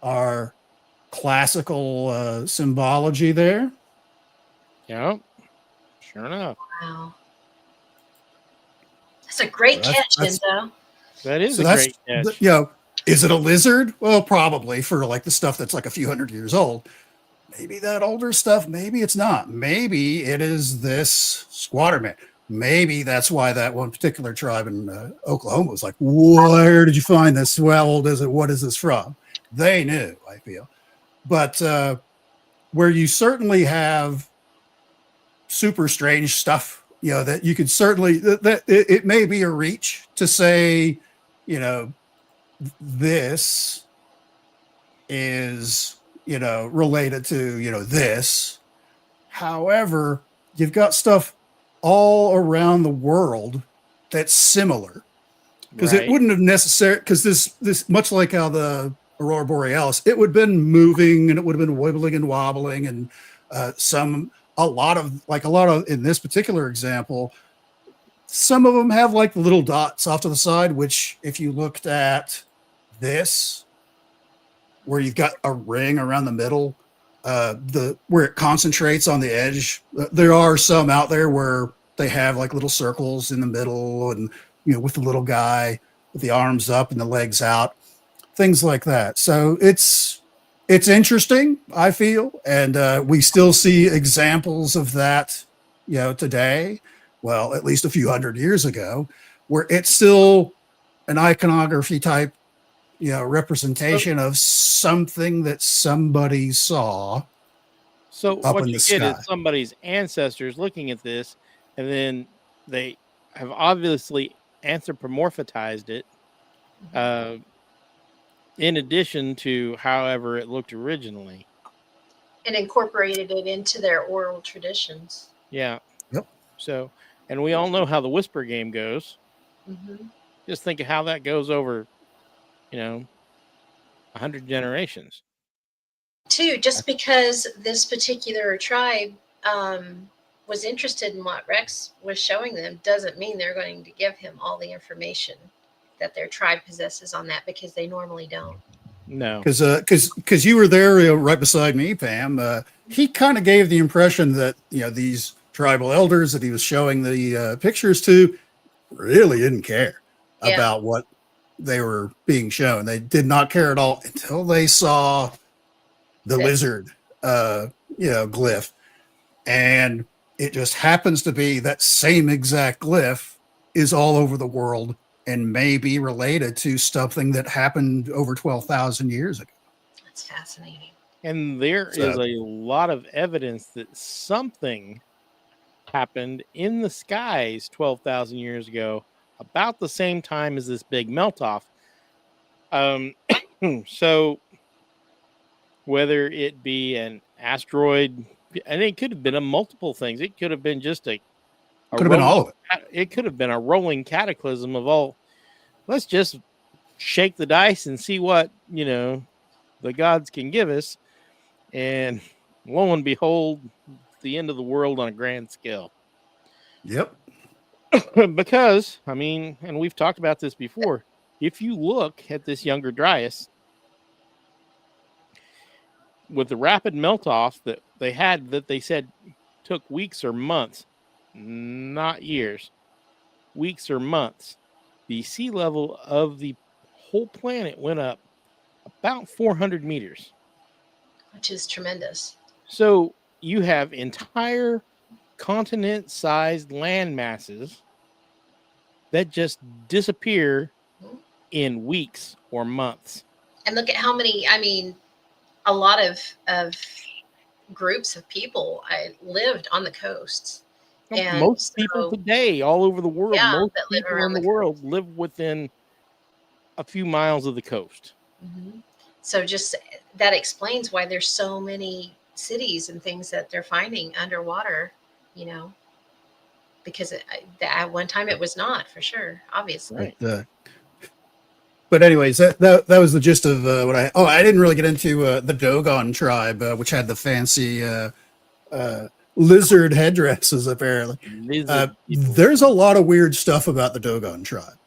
our classical symbology there. Yeah, sure enough. Wow. That's a great catch, Enzo. That is a great catch. Is it a lizard? Well, probably, for like the stuff that's like a few hundred years old. Maybe that older stuff, maybe it's not. Maybe it is this squatter man. maybe that's why that one particular tribe in Oklahoma was like, where did you find this? How old is it? What is this from? They knew, I feel. But where you certainly have super strange stuff, that you could certainly, that it may be a reach to say, this is, related to, this. However, you've got stuff all around the world that's similar, because it wouldn't have necessarily, because this much like how the Aurora Borealis, it would have been moving and it would have been wibbling and wobbling, and a lot of in this particular example, some of them have like little dots off to the side, which if you looked at this, where you've got a ring around the middle, where it concentrates on the edge, there are some out there where they have like little circles in the middle, and with the little guy with the arms up and the legs out, things like that. So it's interesting, I feel, and we still see examples of that, today. Well, at least a few hundred years ago, where it's still an iconography type, representation of something that somebody saw. So what you get is somebody's ancestors looking at this, and then they have obviously anthropomorphized it, in addition to however it looked originally, and incorporated it into their oral traditions. Yeah. Yep. So, and we all know how the whisper game goes. Just think of how that goes over, 100 generations. Too, just because this particular tribe was interested in what Rex was showing them doesn't mean they're going to give him all the information that their tribe possesses on that, because they normally don't. No, because you were there right beside me, Pam. He kind of gave the impression that these tribal elders that he was showing the pictures to really didn't care about what they were being shown. They did not care at all until they saw the lizard, glyph, and it just happens to be that same exact glyph is all over the world and may be related to something that happened over 12,000 years ago. That's fascinating. And there is a lot of evidence that something happened in the skies 12,000 years ago, about the same time as this big melt-off. So whether it be an asteroid, and it could have been a multiple things. It could have been just could have been all of it. It could have been a rolling cataclysm of all. Let's just shake the dice and see what, the gods can give us. And lo and behold, the end of the world on a grand scale. Yep. Because, and we've talked about this before, if you look at this younger Dryas, with the rapid melt-off that they had, that they said took weeks or months, not years, weeks or months, the sea level of the whole planet went up about 400 meters. Which is tremendous. So you have entire continent-sized land masses that just disappear in weeks or months. And look at how many, a lot of groups of people lived on the coasts. And most people today, all over the world, most that people in the world live within a few miles of the coast. So just that explains why there's so many cities and things that they're finding underwater, because at one time it was not, for sure, obviously. Right. But anyways, that was the gist of what I didn't really get into the Dogon tribe, which had the fancy lizard headdresses, apparently. There's a lot of weird stuff about the Dogon tribe.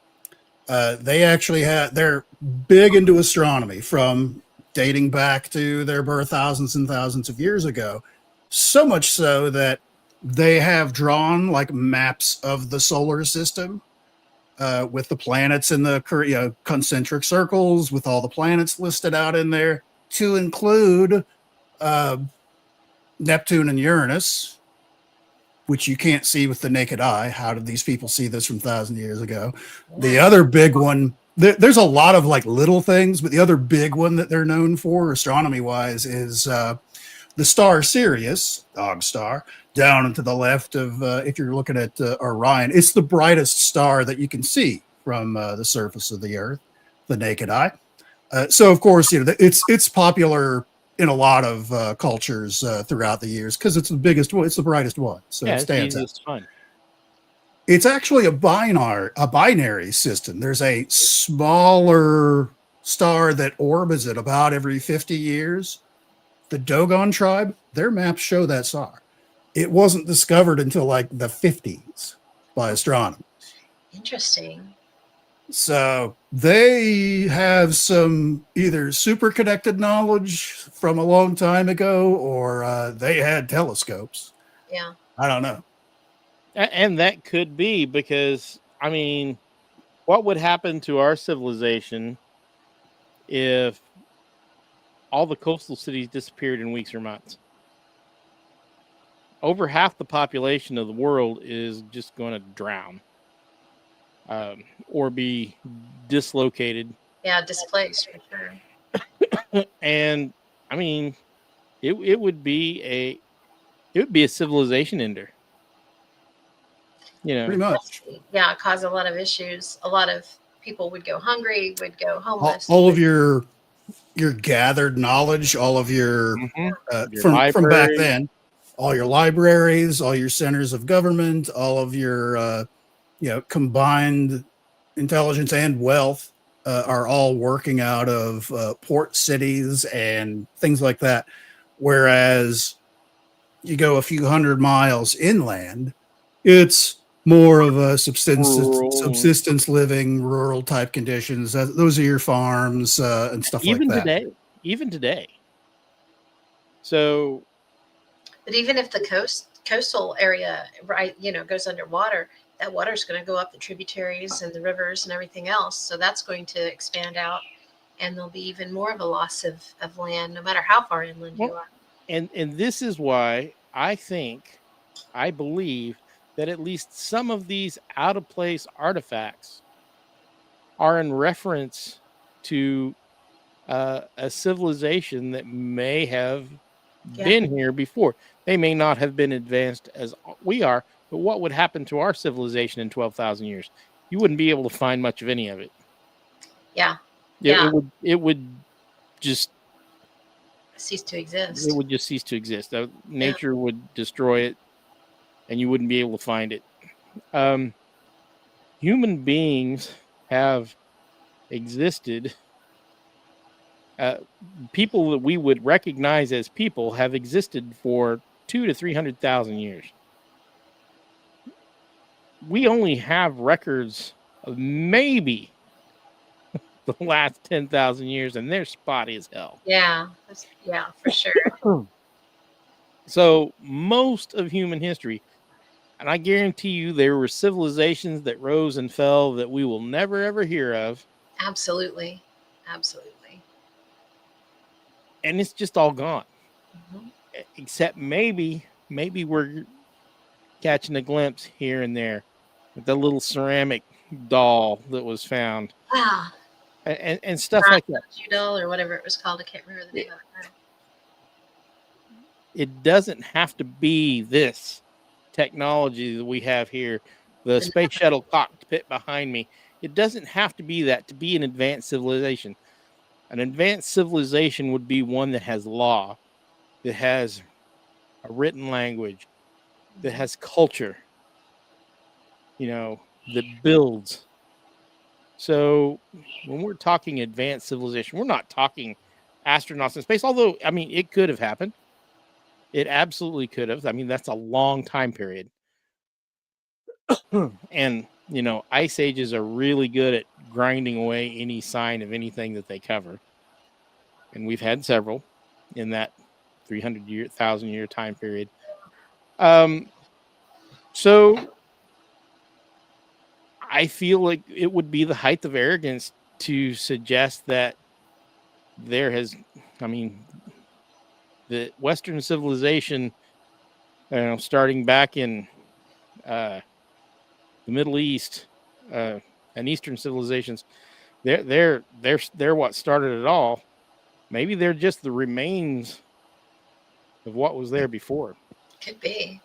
They're big into astronomy, from dating back to their birth thousands and thousands of years ago. So much so that they have drawn like maps of the solar system, with the planets in the concentric circles, with all the planets listed out in there, to include Neptune and Uranus, which you can't see with the naked eye. How did these people see this from 1,000 years ago? The other big one, there's a lot of like little things, but the other big one that they're known for astronomy wise is the star Sirius, dog star, down and to the left of, if you're looking at Orion. It's the brightest star that you can see from the surface of the Earth, the naked eye. So of course, it's popular in a lot of cultures throughout the years because it's the biggest one, it's the brightest one, so it stands out. Fun. It's actually a binary system. There's a smaller star that orbits it about every 50 years. The Dogon tribe, their maps show that star. It wasn't discovered until like the 50s by astronomers. Interesting. So they have some either super connected knowledge from a long time ago, or they had telescopes. Yeah. I don't know. And that could be because, I mean, what would happen to our civilization if all the coastal cities disappeared in weeks or months? Over half the population of the world is just going to drown. Or be dislocated. Yeah, displaced for sure. And I mean, it would be a civilization ender. Pretty much. Yeah, cause a lot of issues. A lot of people would go hungry, would go homeless. All of your gathered knowledge, all of your from back then, all your libraries, all your centers of government, all of your combined intelligence and wealth are all working out of port cities and things like that. Whereas you go a few hundred miles inland, it's more of a subsistence living, rural type conditions. Those are your farms and stuff like that. Even today. So, but even if the coastal area, goes underwater, that water is going to go up the tributaries and the rivers and everything else. So that's going to expand out, and there'll be even more of a loss of land, no matter how far inland you are. And this is why I believe that at least some of these out of place artifacts are in reference to a civilization that may have been here before. They may not have been advanced as we are, but what would happen to our civilization in 12,000 years? You wouldn't be able to find much of any of it. Yeah. It would just cease to exist. It would just cease to exist. Nature would destroy it, and you wouldn't be able to find it. Human beings have existed. People that we would recognize as people have existed for 200,000 to 300,000 years. We only have records of maybe the last 10,000 years, and they're spotty as hell. Yeah, for sure. So most of human history, and I guarantee you there were civilizations that rose and fell that we will never, ever hear of. Absolutely. And it's just all gone. Mm-hmm. Except maybe we're catching a glimpse here and there with the little ceramic doll that was found. Wow. And stuff like that. Doll or whatever it was called. I can't remember the name of it. It doesn't have to be this technology that we have here, the space shuttle cockpit behind me. It doesn't have to be that to be an advanced civilization. An advanced civilization would be one that has law, that has a written language, that has culture, that builds. So when we're talking advanced civilization, we're not talking astronauts in space, although, I mean, it could have happened. It absolutely could have. I mean, that's a long time period. And, ice ages are really good at grinding away any sign of anything that they cover. And we've had several in that 1,000 year time period. So I feel like it would be the height of arrogance to suggest that the Western civilization, starting back in the Middle East, and Eastern civilizations, they're what started it all. Maybe they're just the remains of what was there before. Could be.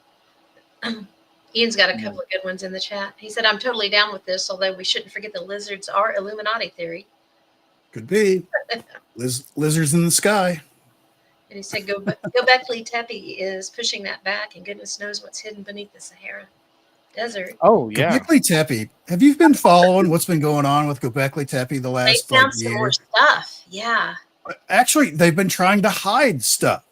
Ian's got a couple of good ones in the chat. He said, I'm totally down with this, although we shouldn't forget the lizards are Illuminati theory. Could be. Lizards in the sky. And he said, Gobekli Tepe is pushing that back, and goodness knows what's hidden beneath the Sahara Desert. Oh, yeah. Gobekli Tepe. Have you been following what's been going on with Gobekli Tepe the last They found some more stuff. Yeah. Actually, they've been trying to hide stuff.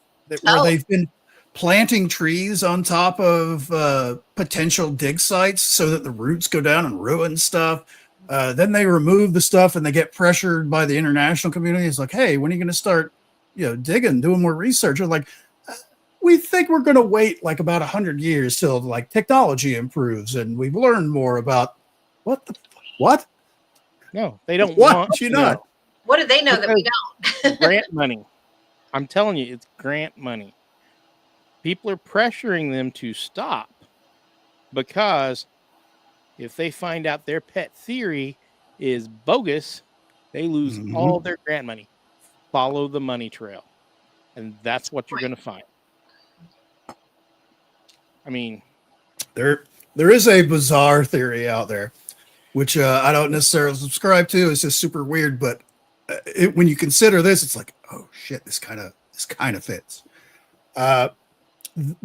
Where they've been planting trees on top of potential dig sites so that the roots go down and ruin stuff. Then they remove the stuff and they get pressured by the international community. It's like, hey, when are you going to start, digging, doing more research? Or like, we think we're going to wait like about 100 years till like technology improves and we've learned more about what? No, they don't what? want you not. What do they know that we don't? Grant money. I'm telling you, it's grant money. People are pressuring them to stop because if they find out their pet theory is bogus, they lose all their grant money. Follow the money trail. And that's what you're going to find. I mean, there is a bizarre theory out there, which I don't necessarily subscribe to. It's just super weird, but when you consider this, it's like, oh shit, this kind of fits.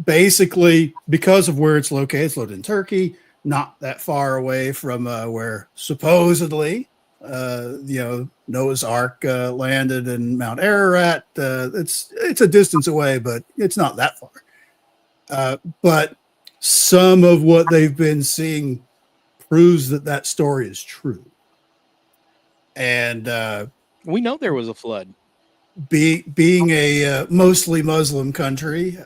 Basically, because of where it's located in Turkey, not that far away from where supposedly, Noah's Ark landed in Mount Ararat. It's a distance away, but it's not that far. But some of what they've been seeing proves that story is true. And we know there was a flood. Being a mostly Muslim country,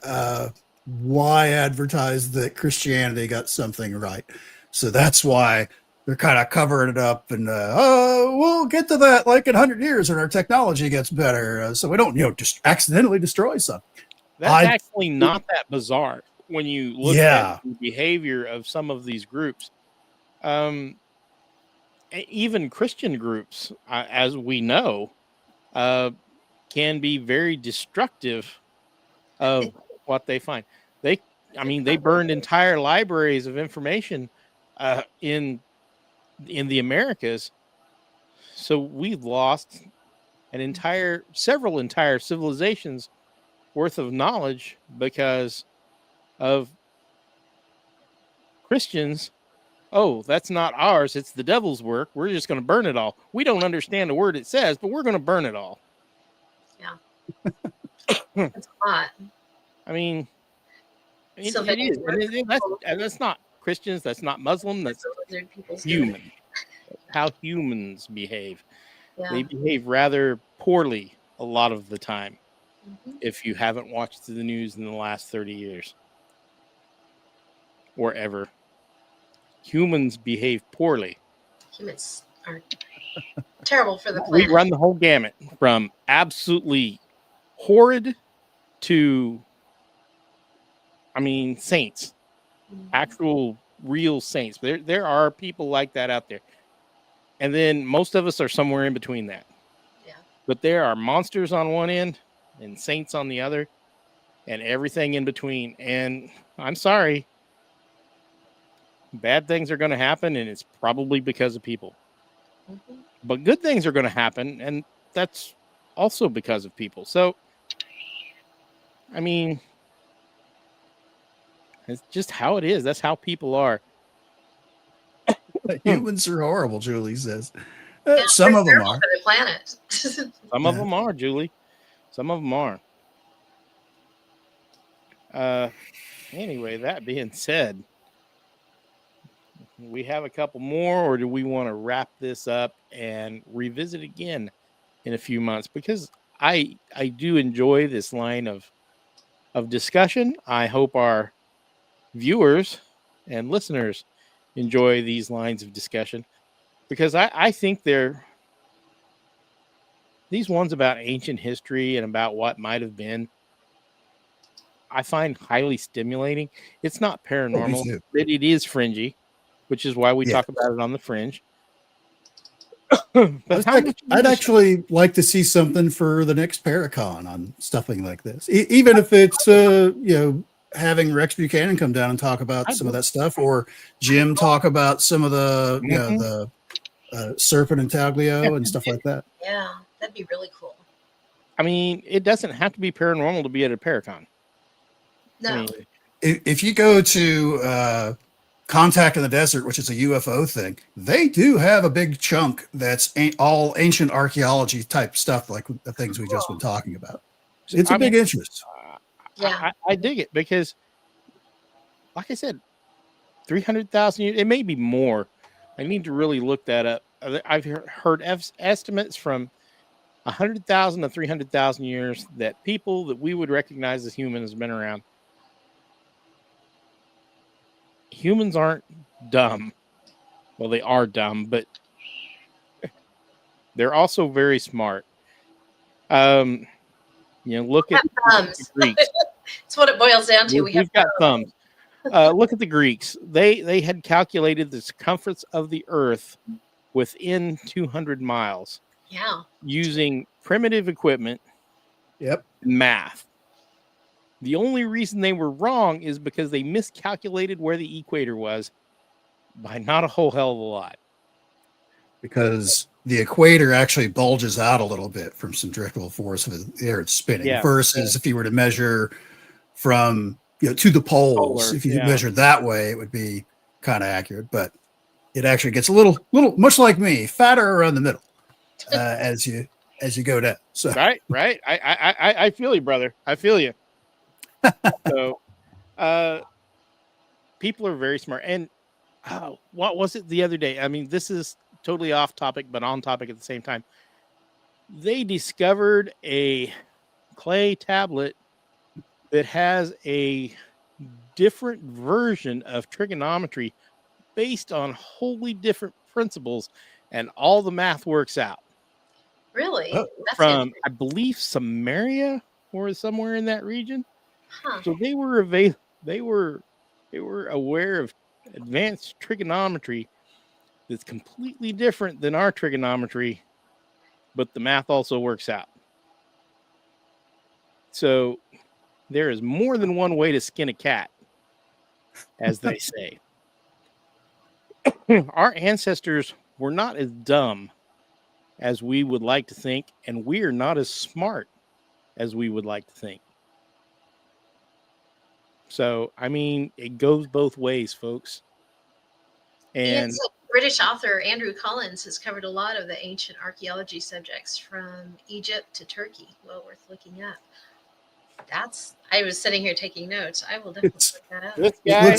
why advertise that Christianity got something right? So that's why they're kind of covering it up and we'll get to that like in 100 years when our technology gets better, so we don't just accidentally destroy something. That's actually not that bizarre when you look at the behavior of some of these groups. Even Christian groups, as we know, can be very destructive of what they find. They burned entire libraries of information in the Americas. So we've lost several entire civilizations worth of knowledge because of Christians. Oh, that's not ours. It's the devil's work. We're just going to burn it all. We don't understand the word it says, but we're going to burn it all. Yeah. That's a lot. I mean, it is. And that's not Christians. That's not Muslim. That's human. How humans behave. Yeah. They behave rather poorly a lot of the time. If you haven't watched the news in the last 30 years or ever. Humans behave poorly. Humans are terrible for the planet. We run the whole gamut from absolutely horrid to, saints. Actual, real saints. There are people like that out there. And then most of us are somewhere in between that. Yeah. But there are monsters on one end and saints on the other and everything in between. And I'm sorry. Bad things are going to happen, and it's probably because of people. But good things are going to happen, and that's also because of people. So, it's just how it is. That's how people are. Humans are horrible, Julie says. Some of them are. For the planet. Some of them are, Julie. Some of them are. Anyway, that being said, we have a couple more, or do we want to wrap this up and revisit again in a few months? Because I do enjoy this line of discussion. I hope our viewers and listeners enjoy these lines of discussion, because I think these ones about ancient history and about what might have been. I find highly stimulating. It's not paranormal, too. but it is fringy, which is why we Yeah. talk about it on the fringe. But I'd actually like to see something for the next Paracon on something like this, even if it's having Rex Buchanan come down and talk about some of that stuff, or Jim talk about some of the the Serpent and Taglio and stuff like that. Yeah, that'd be really cool. I mean, it doesn't have to be paranormal to be at a Paracon. No. I mean, If you go to Contact in the Desert, which is a UFO thing, they do have a big chunk that's all ancient archaeology type stuff, like the things we've just been talking about. It's a big interest. Yeah. I dig it because, like I said, 300,000 years, it may be more. I need to really look that up. I've heard estimates from 100,000 to 300,000 years that people that we would recognize as humans have been around. Humans aren't dumb. Well, they are dumb, but they're also very smart. Look at the Greeks. It's what it boils down to. We've got thumbs. Look at the Greeks. They had calculated the circumference of the Earth within 200 miles. Yeah. Using primitive equipment. Yep. Math. The only reason they were wrong is because they miscalculated where the equator was by not a whole hell of a lot. Because the equator actually bulges out a little bit from centrifugal force of the Earth spinning, versus if you were to measure from to the poles. If you measure that way, it would be kind of accurate. But it actually gets a little much like me, fatter around the middle as you go down. So right. I feel you, brother. I feel you. So, people are very smart. And what was it the other day? I mean, this is totally off topic, but on topic at the same time. They discovered a clay tablet that has a different version of trigonometry based on wholly different principles, and all the math works out. Really? That's From, I believe, Samaria or somewhere in that region. Huh. So they were aware of advanced trigonometry that's completely different than our trigonometry, but the math also works out. So there is more than one way to skin a cat, as they say. Our ancestors were not as dumb as we would like to think, and we are not as smart as we would like to think. So, I mean, it goes both ways, folks. And British author Andrew Collins has covered a lot of the ancient archaeology subjects from Egypt to Turkey. Well worth looking up. I was sitting here taking notes. I will definitely look that up. This guy.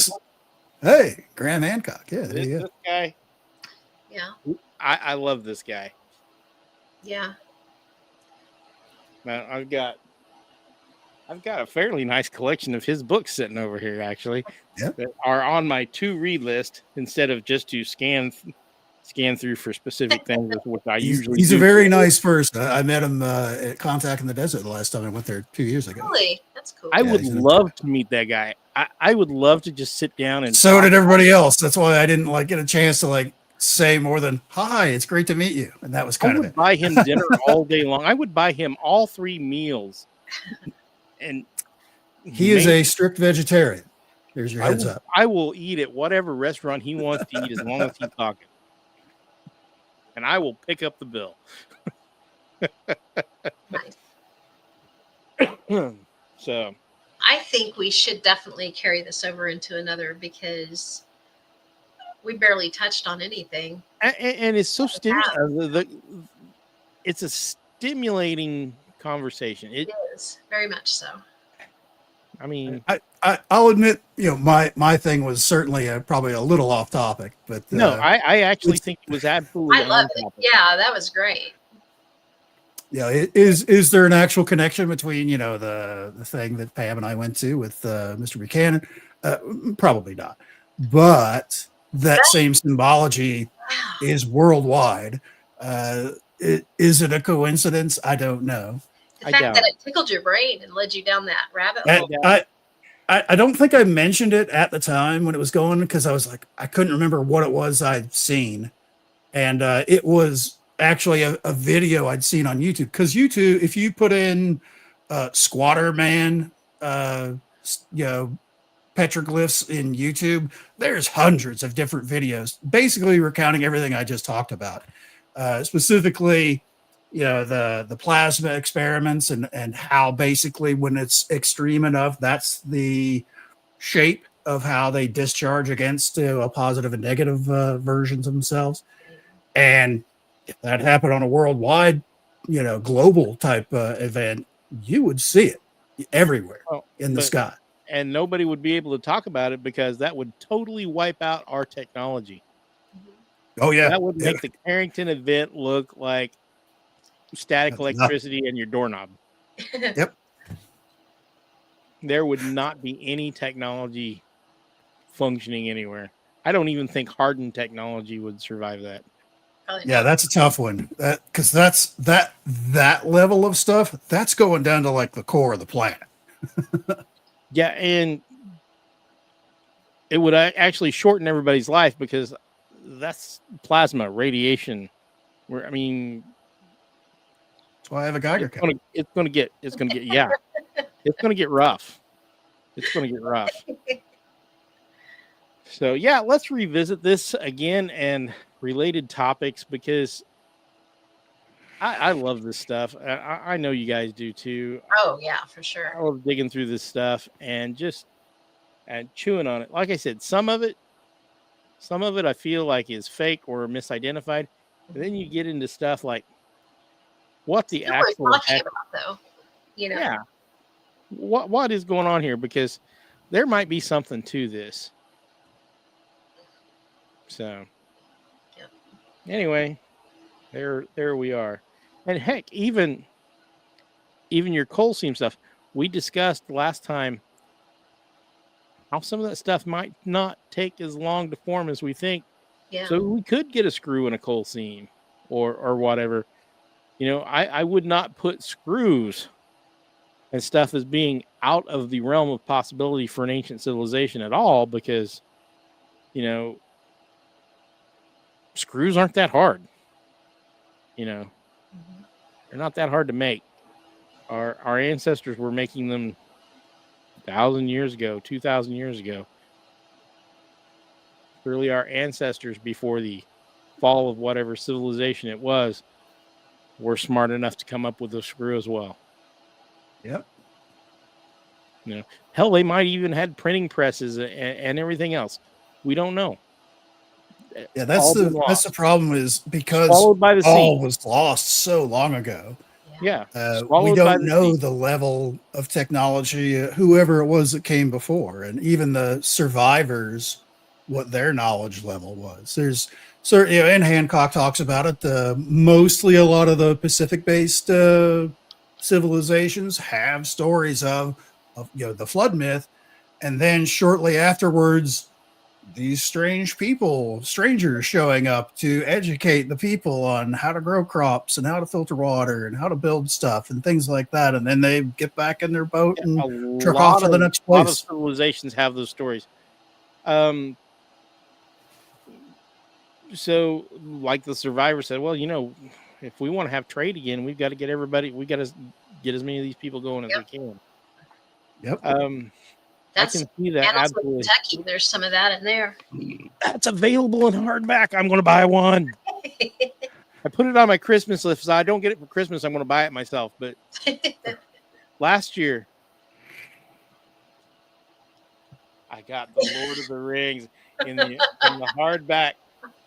Hey, Graham Hancock. Yeah, there you go. This guy. Yeah. I love this guy. Yeah. Now, I've got a fairly nice collection of his books sitting over here, actually, that are on my to-read list instead of just to scan through for specific things, which I usually He's do. a very nice person. I met him at Contact in the Desert the last time I went there 2 years ago. Really? That's cool. I would love to meet that guy. I would love to just sit down and. So did everybody else. That's why I didn't get a chance to say more than "Hi, it's great to meet you," and that was kind of it. I would buy him dinner all day long. I would buy him all 3 meals. And he is a strict vegetarian. There's your heads up. I will eat at whatever restaurant he wants to eat as long as he's talking. And I will pick up the bill. So I think we should definitely carry this over into another, because we barely touched on anything. And it's so stimulating. It's a stimulating conversation. It is very much so. I mean, I'll admit, my thing was certainly probably a little off topic, but no, I actually think it was absolutely. I love it. Yeah, that was great. Yeah, is there an actual connection between the thing that Pam and I went to with Mr. Buchanan? Probably not, but that same symbology is worldwide. Is it a coincidence? I don't know. The fact that it tickled your brain and led you down that rabbit hole. I don't think I mentioned it at the time when it was going because I was like, I couldn't remember what it was I'd seen. And it was actually a video I'd seen on YouTube. Because YouTube, if you put in Squatter Man, petroglyphs in YouTube, there's hundreds of different videos, basically recounting everything I just talked about. Specifically, the plasma experiments and how basically when it's extreme enough, that's the shape of how they discharge against a positive and negative versions of themselves. And if that happened on a worldwide, global type event, you would see it everywhere in the sky. And nobody would be able to talk about it because that would totally wipe out our technology. Oh, yeah. That would make the Carrington event look like static electricity and your doorknob. Yep. There would not be any technology functioning anywhere. I don't even think hardened technology would survive that. Yeah, that's a tough one. Because that level of stuff, that's going down to like the core of the planet. Yeah, and it would actually shorten everybody's life because that's plasma radiation. That's why I have a Geiger counter. It's gonna get it's gonna get rough. It's gonna get rough. So yeah, let's revisit this again and related topics because I love this stuff. I know you guys do too. Oh yeah, for sure. I love digging through this stuff and just chewing on it. Like I said, some of it I feel like is fake or misidentified. And then you get into stuff like what the actual talking about, though. Yeah. What is going on here? Because there might be something to this. So anyway, there we are. And heck, even your coal seam stuff, we discussed last time how some of that stuff might not take as long to form as we think. Yeah. So we could get a screw in a coal seam or whatever. I would not put screws and stuff as being out of the realm of possibility for an ancient civilization at all because, screws aren't that hard. They're not that hard to make. Our ancestors were making them 1,000 years ago, 2,000 years ago. Really, our ancestors before the fall of whatever civilization it was were smart enough to come up with a screw as well. Yep. Hell, they might even had printing presses and everything else. We don't know. Yeah, that's the problem is because Swallowed by the all sea. was lost so long ago. Yeah. We don't know the level of technology, whoever it was that came before, and even the survivors, what their knowledge level was. There's certainly, and Hancock talks about it. Mostly a lot of the Pacific-based civilizations have stories of the flood myth, and then shortly afterwards, these strangers showing up to educate the people on how to grow crops and how to filter water and how to build stuff and things like that. And then they get back in their boat and truck off to the next place. A lot of civilizations have those stories. So like the survivor said, well, if we want to have trade again, we've got to get as many of these people going as we can. Yep. I can see that. Absolutely. Kentucky, there's some of that in there. That's available in hardback. I'm going to buy one. I put it on my Christmas list. So I don't get it for Christmas. I'm going to buy it myself. But last year, I got the Lord of the Rings in the hardback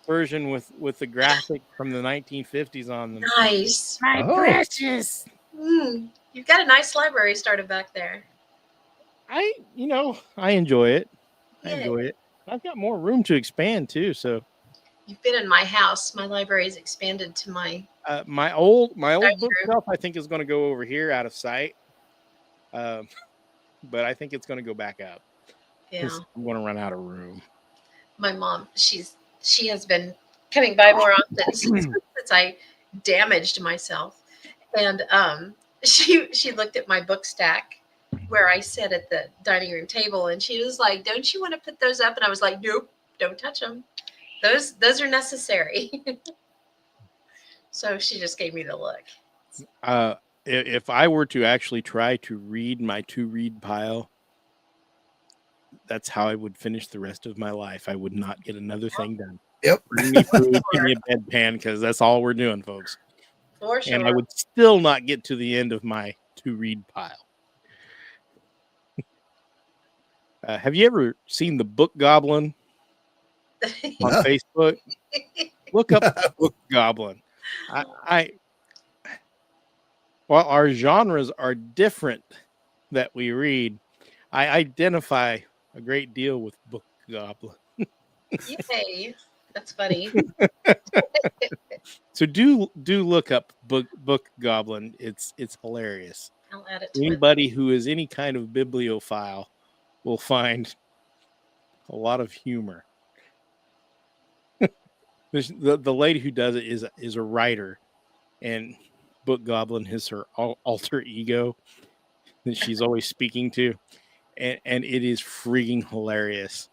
version with the graphic from the 1950s on them. Nice. My precious. You've got a nice library started back there. I enjoy it. I enjoy it. I've got more room to expand too. So you've been in my house. My library's expanded to my my old bookshelf. I think is going to go over here out of sight. But I think it's going to go back up. Yeah, I'm going to run out of room. My mom, she has been coming by more often since I damaged myself, and she looked at my book stack. where I sit at the dining room table, and she was like, "Don't you want to put those up?" And I was like, "Nope, don't touch them. Those are necessary." So she just gave me the look. If I were to actually try to read my to-read pile, that's how I would finish the rest of my life. I would not get another thing done. Yep. Bring me food, give me a bedpan, because that's all we're doing, folks. For sure. And I would still not get to the end of my to-read pile. Have you ever seen the Book Goblin on No. Facebook? Look up the Book Goblin. While our genres are different that we read, I identify a great deal with Book Goblin. Yay. That's funny. So do look up Book Goblin. It's hilarious. I'll add it to Anybody who is any kind of bibliophile will find a lot of humor. The lady who does it is a writer, and Book Goblin is her alter ego that she's always speaking to, and it is freaking hilarious.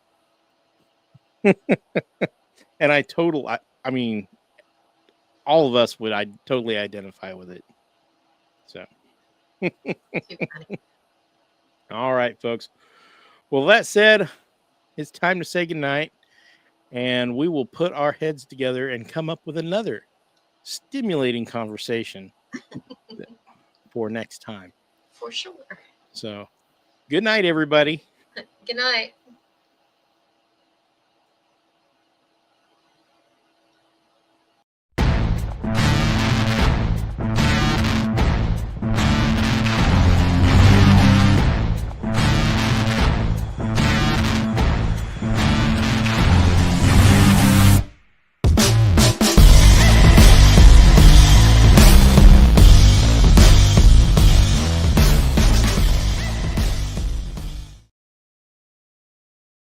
And I mean, all of us would totally identify with it. So, all right, folks. Well, that said, it's time to say goodnight, and we will put our heads together and come up with another stimulating conversation for next time. For sure. So, good night, everybody. Good night.